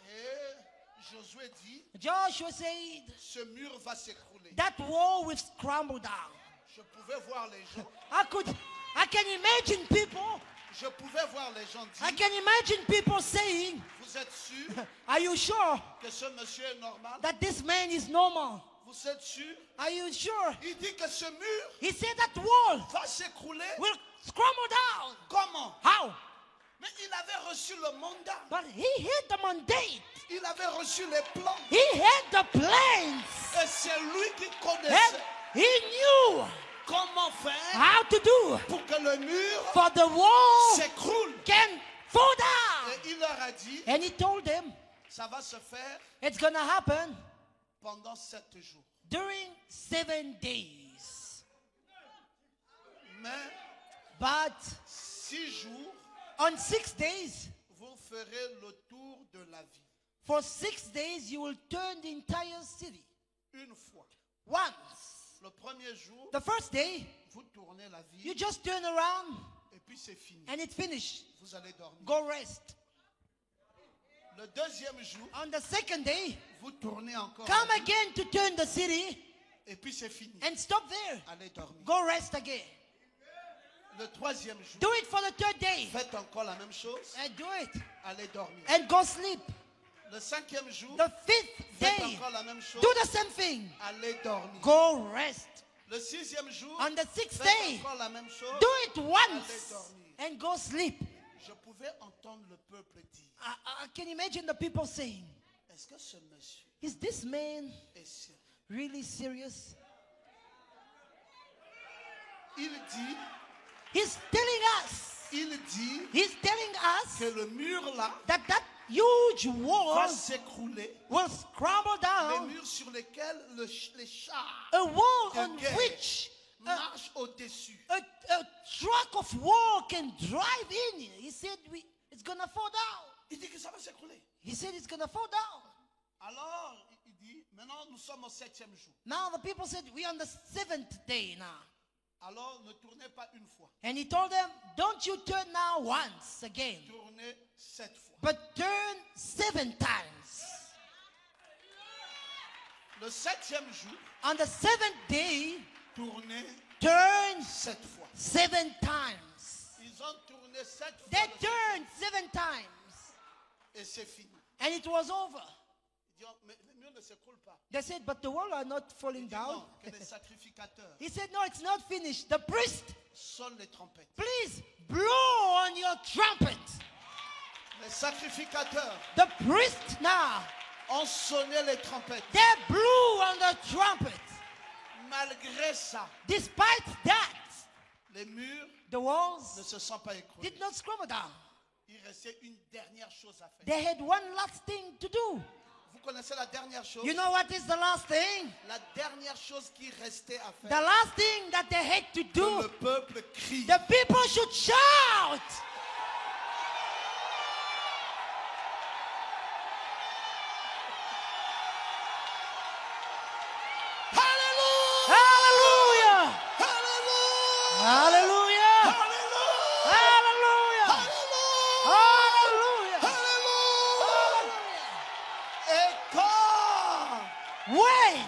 et Josué dit, Joshua said, ce mur va s'écrouler. that wall will scramble down. Je pouvais voir les gens, I can imagine people, je pouvais voir les gens I dire, can imagine people saying, vous êtes sûr are you sure que ce monsieur est normal? that this man is normal? Vous êtes sûr? Are you sure? Il dit que ce mur He said that wall va s'écrouler. will scramble down. Comment? How? Mais il avait reçu le mandat. But he had the mandate. Il avait reçu les plans. He had the plans. Et c'est lui qui And connaissait he knew comment faire how to do pour que le mur for the wall s'écroule. can fall down. Et il leur a dit, And he told them ça va se faire it's gonna happen pendant 7 jours. during 7 days. Mais But 6 jours, on 6 days, vous ferez le tour de la ville. for 6 days, you will turn the entire city. Une fois. Once. Le premier jour, The first day, vous tournez la you ville just turn around et puis c'est fini. and it's finished. Vous allez dormir. Go rest. Le deuxième jour, On the second day, vous tournez encore come la ville again to turn the city et puis c'est fini. and stop there. Allez dormir. Go rest again. Le troisième jour, Do it for the third day. faites encore la même chose. And do it. Allez dormir. And go sleep. Le cinquième jour, The fifth faites day, encore la même chose. do the same thing. Allez dormir. Go rest. Le sixième jour, On the sixth faites day, encore la même chose. do it Allez once dormir. and go sleep. Je pouvais entendre le peuple dire, I can imagine the people saying, est-ce que ce monsieur is this man est sérieux? really serious? Il dit, He's telling us, que le mur là that huge va wall s'écrouler. will scramble Les down, murs sur lesquels les chars a wall de on guerre which marchent au-dessus. a truck of war can drive in. He said it's gonna fall down. Il dit que ça va s'écrouler. He said it's gonna fall down. Alors, il dit, maintenant nous sommes au 7e jour. Now the people said, we're on the 7th day now. Alors, ne tournez pas une fois. And he told them, don't you turn now once again, Tournez 7 fois. but turn 7 times. Le 7e jour, On the 7th day, tournez turn 7 fois. 7 times. Ils ont tourné 7 fois. They le turned 7 times. Et c'est fini. And it was over. Ils disent, mais le mur ne s'écroule pas. They said, but the wall are not falling Il dit, down. non, que les sacrificateurs He said, no, it's not finished. The priest, sonnent les trompettes. please blow on your trumpet. Les sacrificateurs The priest now, ont sonné les trompettes. they blew on the trumpet. Malgré ça, Despite that, les murs the walls ne se sont pas écroulés. did not crumble down. Il restait une dernière chose à faire. They had one last thing to do. Vous connaissez la dernière chose? You know what is the last thing? La dernière chose qui restait à The faire. last thing that they had to Que le do, peuple crie. the people should shout. Alléluia! Hallelujah! Alléluia! Hallelujah! Alléluia! Hallelujah! Alléluia! Hallelujah! Et quand When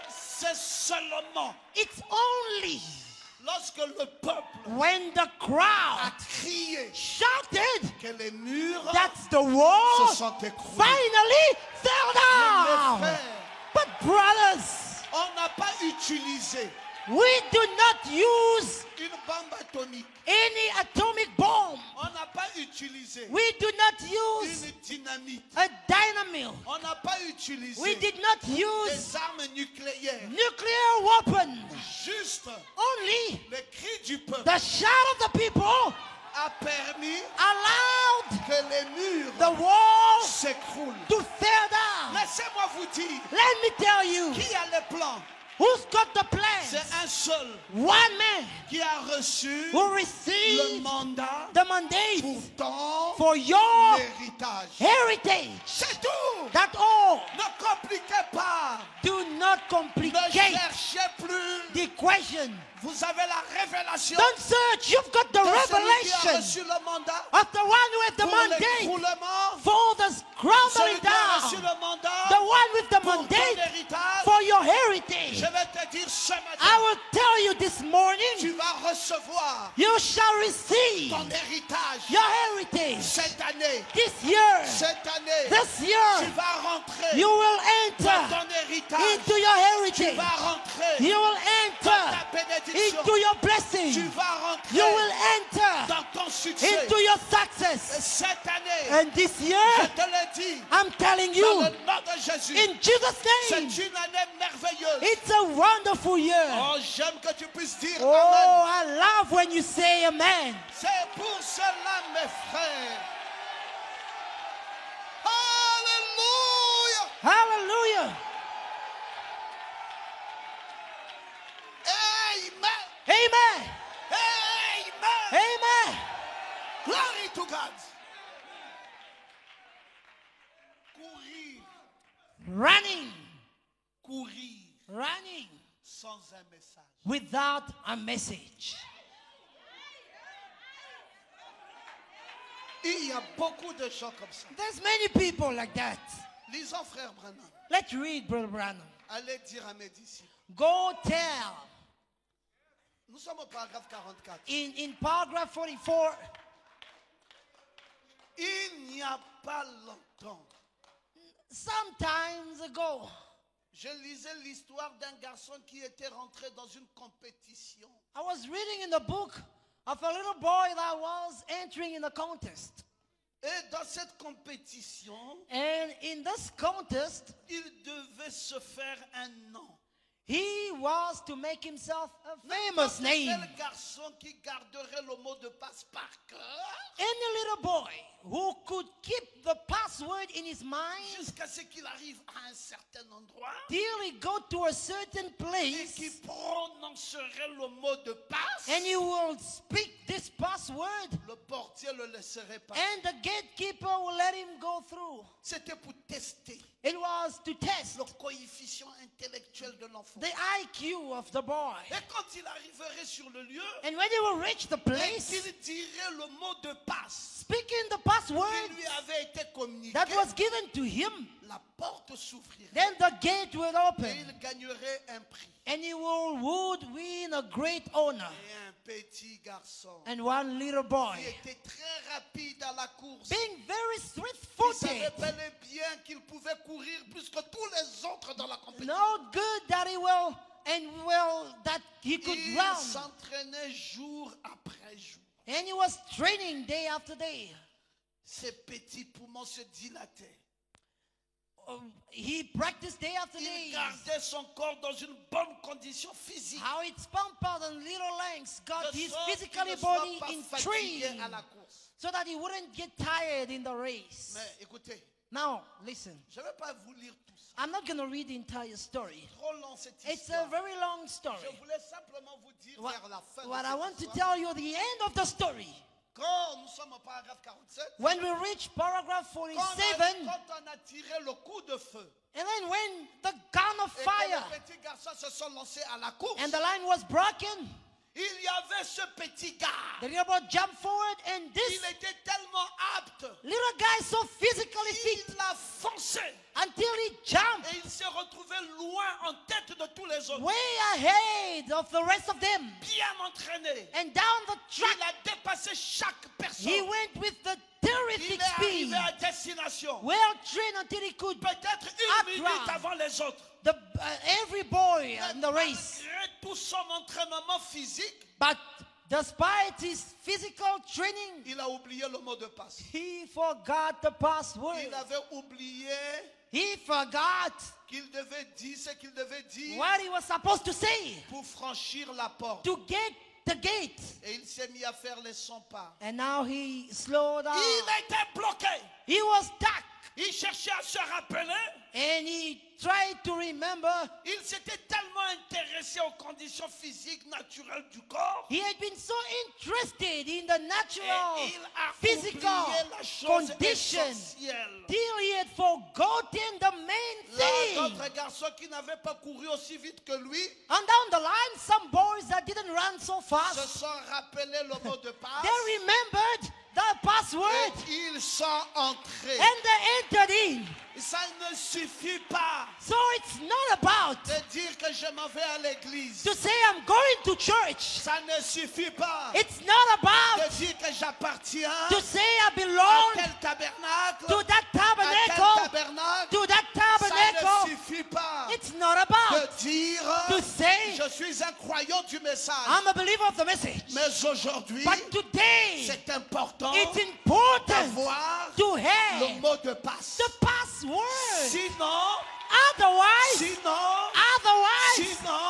c'est seulement it's only lorsque le peuple when the a crowd crié shouted que les murs that the wall se sont écroulés. finally fell Mais down. frères, But brothers, on n'a pas utilisé we do not use une bombe atomique. any atomic bomb. On n'a pas utilisé We do not use une dynamite. a dynamite. On n'a pas utilisé We did not use des armes nucléaires. nuclear weapon. Juste Only le cri du peuple the shout of the people a permis allowed que les murs the wall s'écroulent. to fall down. Laissez-moi vous dire, Let me tell you, qui a le plan? who's got the C'est plan? un seul One man qui a reçu who le received mandat the mandate pourtant for your l'héritage. heritage. C'est tout. That all. Ne compliquez pas. Do not Ne complicate cherchez plus. the question. Vous avez la révélation Don't search. You've got the de celui qui a revelation reçu le mandat of the one with the pour mandate l'écroulement. for the Celui crumbling qui a reçu down. le mandat The one with the pour ton mandate héritage. for your heritage. Je vais te dire ce I matin, will tell you this morning, tu vas recevoir you shall receive ton héritage your heritage cette année. this year. Cette année, This tu year, vas rentrer you will dans enter ton héritage. into your Tu heritage. vas rentrer You will dans ta enter bénédiction. into your Tu blessing. vas rentrer You will enter dans ton succès. into your success. Cette année, And this je year, te le dis, I'm telling dans you, le nom de Jésus, in Jesus' name, c'est une année merveilleuse. it's a wonderful year. Oh, j'aime que tu puisses dire Oh, Amen. I love when you say amen. C'est pour cela, mes frères. Alléluia. Hallelujah. Amen. Amen. Amen. Amen. Glory to God. Courir, Running, courir sans un message. without a message. Il y a beaucoup de gens comme ça. There's many people like that. Lisons frère Branham. Let's read, Brother Branham. Allez dire à mes disciples. Go tell. Nous sommes au paragraphe 44. In paragraph 44, Il n'y a pas longtemps, sometimes ago, je lisais l'histoire d'un garçon qui était rentré dans une compétition. I was reading in the book of a little boy that was entering in a contest. Et dans cette compétition, And in this contest, il devait se faire un nom. he was to make himself a famous name. Quel garçon qui garderait le mot de passe par cœur Any little boy who could keep the password in his mind jusqu'à ce qu'il arrive à un certain endroit till he go to a certain et place qui prononcerait le mot de passe, and he will speak this password le portier le laisserait passer. and the gatekeeper will let him go through. C'était pour tester It was to test le coefficient intellectuel de l'enfant. the IQ of the boy. Et quand il arriverait sur le lieu, And when he will reach the et place, qu'il dirait le mot de passe speaking the qui password lui avait été communiqué, that was given to him, la porte s'ouvrirait then the gate will et open il gagnerait un prix. and he would win a great honor. Et un petit garçon And one little boy, qui était très rapide à la course, being very il savait swift-footed, bel et bien qu'il pouvait courir plus que tous les autres dans la compétition. no good that he will and will that he could Il run. s'entraînait jour après jour. And he was training day after day. Ses petits poumons se dilataient. he practiced day after Il day. gardait son corps dans une bonne condition physique. How it's pampered and little lengths got De his sorte qu'il physically ne soit body pas in fatigué train à la course. so that he wouldn't get tired in the race. Mais écoutez, Now, listen. je ne vais pas vous lire tout ça. I'm not going to read the entire story. Trop long cette It's histoire. a very long story. Je voulais simplement vous dire What, vers la fin what de I cette want to histoire, tell you the end of the story. quand nous sommes au paragraphe 47, When we reach paragraph quand 47, on a tiré le coup de feu and then when the gun of et que fire les petits garçons se sont lancés à la course, and the line was broken, il y avait ce petit gars. the little boy jumped forward, and Il this était tellement apte. little guy so physically fit Il a foncé until he jumped et il s'est retrouvé loin en tête de tous les autres. way ahead of the rest of them. Bien entraîné. And down the track, Il a dépassé chaque personne. he went with the Il terrific est speed, arrivé à destination. well trained until he could Peut-être une minute outrun avant les autres. every boy in the race. Malgré tout son entraînement physique, But despite his physical training, il a oublié le mot de passe. he forgot the password. Il avait oublié He forgot qu'il devait dire ce qu'il devait dire what he was supposed to say pour franchir la porte. to get the gate. Et il s'est mis à faire les 100 pas. And now he slowed down. Il était bloqué. He was stuck. Il cherchait à se rappeler. And he tried to remember. Il s'était tellement intéressé aux conditions physiques naturelles du corps. He had been so interested in the natural, Et il a physical oublié la chose condition essentielle. till he had forgotten the main thing. D'autres garçons qui n'avaient pas couru aussi vite que lui And down the line, some boys that didn't run so se fast, sont rappelés le mot de passe. they remembered the password Et ils sont entrés. and they entered in. Ça ne suffit pas So it's not about de dire que je m'en vais à l'église. to say I'm going to church. Ça ne suffit pas It's not about de dire que j'appartiens to say I à belong tel tabernacle, to that à tel tabernacle, tabernacle. to that Ça ne tabernacle. suffit pas It's not about de dire to say je suis un croyant du message. I'm a believer of the message. Mais aujourd'hui, But today, c'est important it's important d'avoir to le have mot de passe. the password. Sinon, Otherwise, sinon, tu vas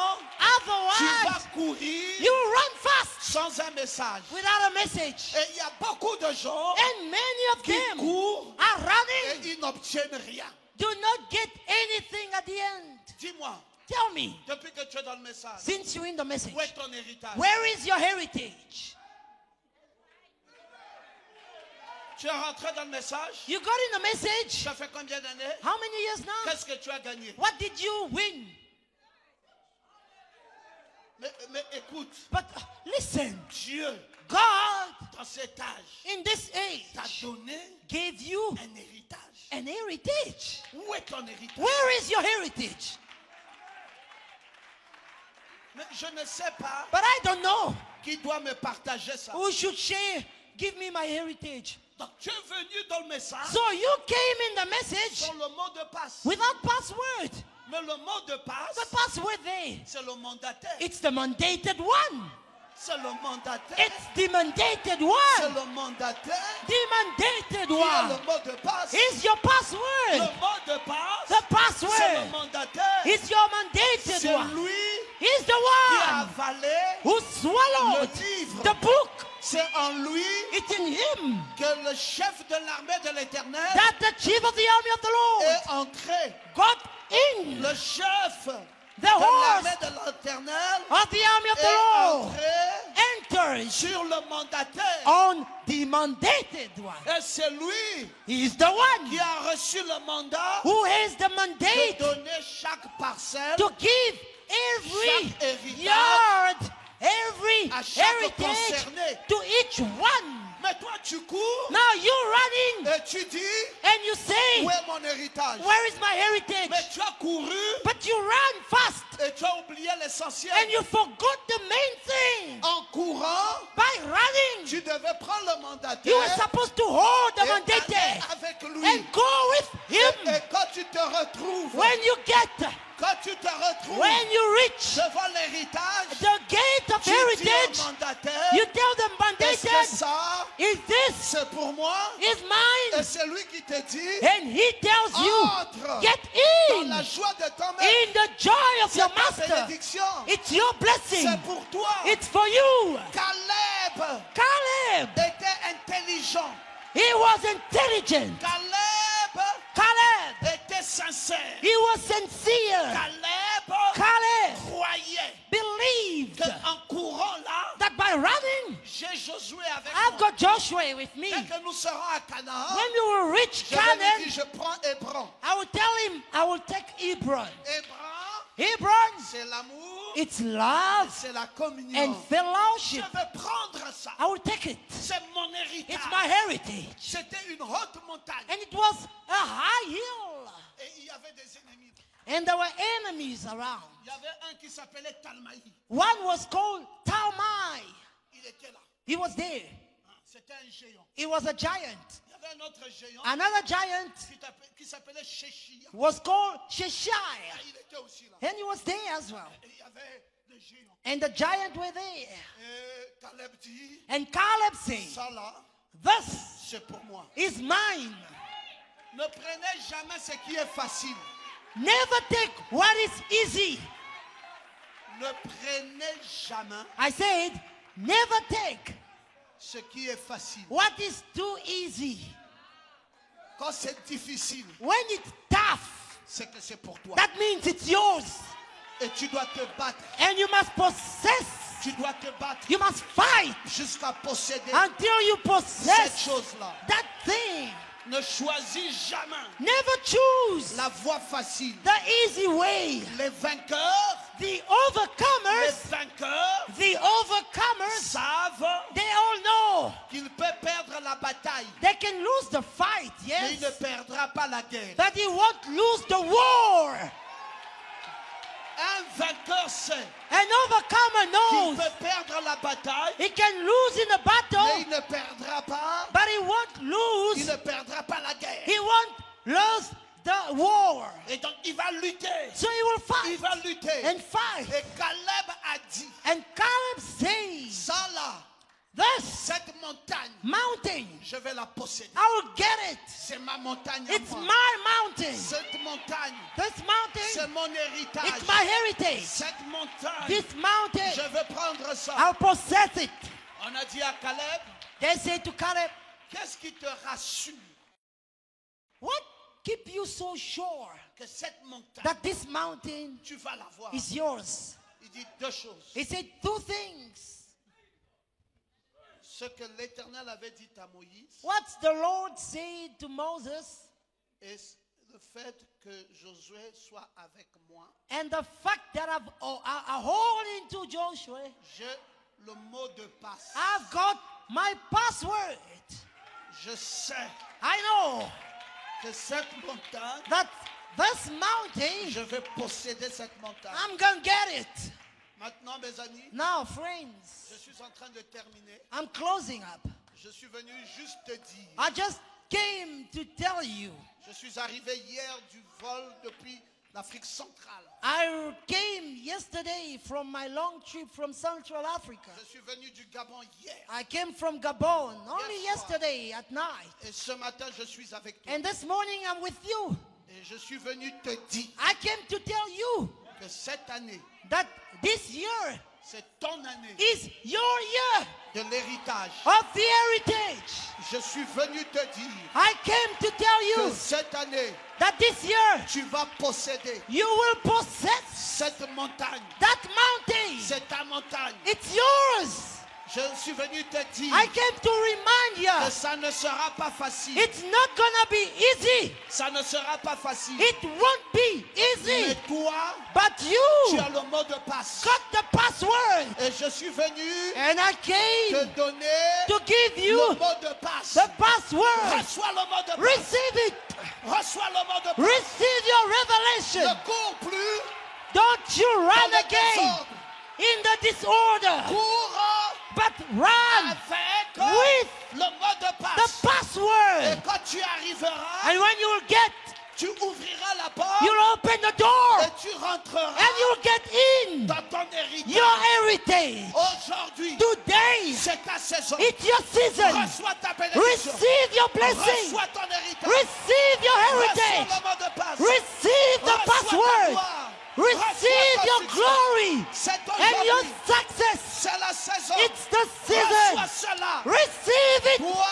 otherwise, courir you run fast sans un message. without a message. Et il y a beaucoup de gens And many of qui them courent are et running, ils n'obtiennent rien. do not get anything at the end. Dis-moi, Tell me, depuis que tu es dans le message, since you're in the message, où est ton héritage? where is your heritage? Tu es rentré dans le message? You got in the message. Ça fait combien d'années? How many years now? Qu'est-ce que tu as gagné? What did you win? Mais écoute, But listen, Dieu, God dans cet âge, in this t'a age donné gave you un héritage. an heritage. Où est ton héritage? Where is your heritage? Mais je ne sais pas But I don't know qui doit me partager ça. who should share. Give me my heritage. Donc tu es venu dans le message So you came in the message sans le mot de passe. without password. Mais le mot de The passe, password there. c'est le mandataire. It's the mandated one. C'est le mandataire. It's the mandated C'est one. le mandataire The mandated qui a one le mot de passe. is your Le password. mot de passe, The c'est le password mandataire. is your mandated C'est one. lui He's the qui a one avalé who swallowed le livre. the book. C'est en lui It's in him que le chef de l'armée de l'Éternel that the chief of the army of the Lord est entré. got in. Le chef The de l'armée horse de l'Éternel of the army of the est Lord entré enters sur le mandataire. on the mandated one. Et c'est lui He's the one qui a reçu le mandat who has the de mandate donner chaque parcelle to give every chaque héritage yard, every à chaque heritage concerné. to each one. Mais toi, tu cours Now you're running et tu dis, and you say, où est mon héritage? where is my heritage? Mais tu as couru But you run fast et tu as oublié l'essentiel. and you forgot the main thing. En courant, By running, tu devais prendre le mandataire you were supposed to hold the et aller mandate avec lui. and go with him. Et quand tu te retrouves, When you get, quand tu te retrouves when you reach devant l'héritage, the gate of tu dis au heritage, mandataire, you tell the et mandated que ça, is this, c'est pour moi? is Et mine. c'est lui qui te dit, And he tells you, entre get dans in, la joie de ton maître. in the joy of C'est your ta master. bénédiction. It's your blessing. C'est pour toi. It's for you. Caleb Caleb, était intelligent. he was intelligent. Caleb Caleb, était sincère. he was sincere. Caleb Caleb croyait believed qu'en courant là, that by running, j'ai Josué avec I've moi. got Joshua with me. Dès que nous serons à Canaan, When you will reach je vais lui Canaan, dire, je prends Hébron. I will tell him, I will take Hebron. Hébron, Hebron, c'est l'amour, it's love c'est la communion. and Je fellowship. vais prendre ça. I will take it. C'est mon héritage. It's my heritage. C'était une haute montagne. And it was a high hill. Et il y avait des ennemis. And there were enemies around. Il y avait un qui s'appelait Talmaï. One was called Talmai. Il était là. He was there. C'était un géant. He was a giant. Il y avait un autre géant Another giant qui s'appelait Sheshia. was called Sheshai. Il était aussi là. And he was there as well. Et il y avait des géants. And the giant were there. Et Caleb dit, And Caleb said, ça là, this c'est pour moi. is mine. Ne prenez jamais ce qui est facile. Never take what is easy. Ne prenez jamais I said, never take ce qui est facile. what is too easy. Quand c'est difficile, When it's tough, c'est que c'est pour toi. that means it's yours. Et tu dois te battre. And you must possess. Tu dois te battre You must fight jusqu'à posséder until you cette possess chose-là. that thing. Ne choisis jamais Never choose la voie facile. the easy way. Les vainqueurs, The les overcomers, vainqueurs savent they all know qu'il peut perdre la bataille, they can lose the fight, mais il ne yes, perdra pas la guerre. but he won't lose the war. Un vainqueur sait An overcomer qu'il knows peut perdre la bataille, he can lose in a mais battle, il ne perdra pas, but he won't il lose, ne perdra pas la guerre. he won't lose the war. Et donc il va lutter, So he will il fight va lutter. and fight. Et Caleb a dit, And Caleb says, ça là, this cette montagne, mountain, je vais la posséder. I will get it. C'est ma montagne à It's moi. my mountain. Cette montagne, This mountain, c'est mon héritage. it's my heritage. Cette montagne, This mountain, je veux prendre ça. I'll possess it. On a dit à Caleb, They say to Caleb, qu'est-ce qui te rassure what keep you so sure que cette montagne, that this mountain tu vas l'avoir? is yours? Il dit deux choses. He said two things. Ce que l'Éternel avait dit à Moïse What the Lord said to Moses et le fait que Josué soit avec moi. and the fact that I hold into Joshua, J'ai le mot de passe. I've got my password. Je sais I know que cette montagne, that this mountain, je vais posséder cette montagne. I'm gonna get it. Maintenant, mes amis, Now, friends, je suis en train de terminer. I'm closing up. Je suis venu juste te dire. I just came to tell you. Je suis arrivé hier du vol depuis l'Afrique centrale. I came yesterday from my long trip from Central Africa. Je suis venu du Gabon hier. I came from Gabon only Yes, sir. yesterday at night. Et ce matin, je suis avec toi. And this morning I'm with you. Et je suis venu te dire I came to tell you que cette année, that this year c'est ton année is your year de l'héritage. of the heritage. Je suis venu te dire I came to tell que you cette année, that this year tu vas posséder you will possess cette montagne. that mountain. C'est ta montagne. It's yours. Je suis venu te dire I came to remind que you ça ne sera pas facile. it's not gonna be easy. Ça ne sera pas facile. It won't be easy. Mais toi, But tu you as le mot de passe. got the password. Et je suis venu And I te came donner to give le you mot de passe. the password. Reçois le mot de passe. Receive it. Reçois le mot de passe. Receive your revelation. Ne cours plus Don't you run dans le again désordre. in the disorder, Cours but run avec with le mot de the passe. Et password. quand tu arriveras, And when you will get Tu ouvriras la porte You'll open the door. et tu rentreras And you'll get in dans ton héritage. your heritage. Aujourd'hui, Today, c'est ta saison. it's your season. Reçois ta bénédiction. Receive your blessing. Reçois ton héritage. Receive your Reçois heritage. le mot de passe. Receive the Reçois ta password. gloire. Receive Reçois your ton succès. glory C'est and your aujourd'hui. success. C'est la saison. It's the Reçois season. cela. Receive it. Toi,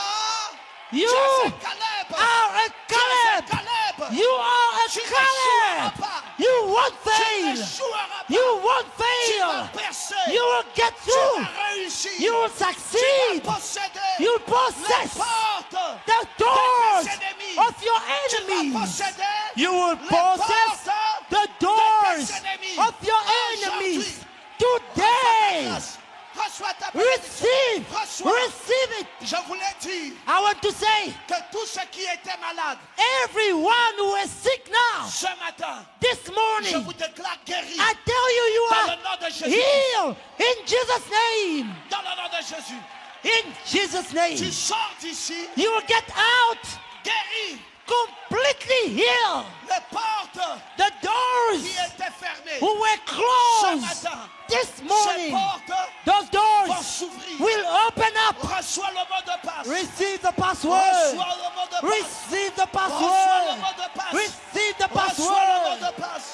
You tu es un Caleb. are a Tu es un Caleb. Caleb. You are a Tu Caleb. n'échoueras pas. You won't Tu fail. n'échoueras pas. You won't Tu vas fail. percer. You will get Tu through. vas réussir. You will Tu vas succeed. posséder You'll les possess portes the doors de tes ennemis. of your Tu vas enemies. posséder You will les possess portes the de doors tes ennemis. of your Aujourd'hui, enemies. reçois ta Today, grâce. Reçois ta bénédiction. receive, Reçois. receive it. Je voulais dire I want to say, que tous ceux qui étaient malades everyone who is sick now, ce matin, this je morning, vous déclare guéri I tell you, you dans are le nom de Jésus. healed in Jesus' name. Dans le nom de Jésus. In Jesus' Tu name, sors d'ici you will get out guéri. completely healed. Les portes The doors qui étaient fermées who were ce closed matin, this ces morning, portes those vont doors s'ouvrir. will open up. Reçois le mot de passe. Receive the password. Reçois le mot de passe. Receive the Reçois le password. mot de passe. Receive the Reçois le password. mot de passe.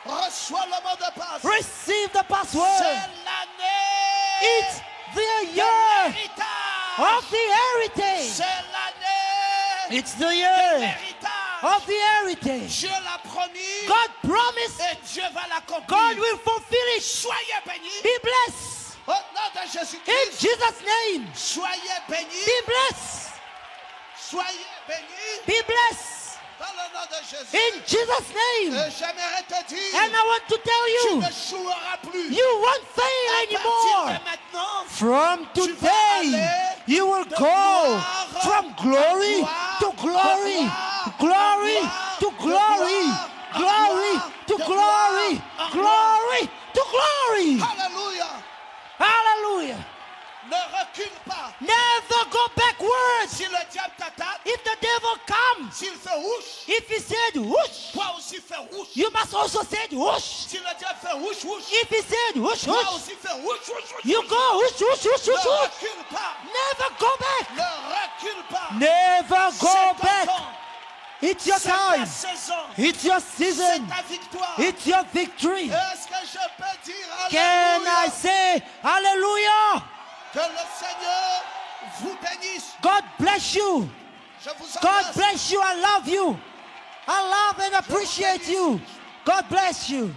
Reçois le mot de passe. Receive the C'est password. l'année It's the de year l'héritage. of the heritage. C'est l'année It's the de year l'héritage. of the heritage. Dieu l'a promis God promised. et Dieu va God l'accomplir. will fulfill it. Soyez bénis Be blessed. au nom de In Jésus-Christ. Jesus' name. Soyez bénis. Be blessed. Soyez bénis Be blessed. dans le nom de Jésus. In Jesus' name. Et j'aimerais te dire, And I want to tell tu you, n'échoueras plus. you won't fail À partir anymore. de maintenant, From tu vas today, aller you will de go gloire from glory à to glory, gloire, glory de to gloire, glory, de glory gloire, to de glory, gloire, glory to glory. Alléluia. Hallelujah. Ne recule pas. Never go backwards. Si le diable t'attaque, If the devil comes, s'il fait whoosh, if he said whoosh, toi aussi fais whoosh. you must also say whoosh. Si le diable fait whoosh, whoosh, If he said whoosh, toi whoosh, aussi fais whoosh, whoosh, whoosh. you go whoosh, whoosh, whoosh, Ne whoosh, whoosh. recule pas. Never go back. Ne recule pas. Never C'est go ton back. temps. It's your C'est ta time. saison. It's your C'est season. ta victoire. It's your victory. Est-ce que je peux dire Can I Alléluia? say hallelujah? Que le Seigneur vous bénisse. God bless you. Je vous God embrasse. bless you. I love you. I love and appreciate you. God bless you.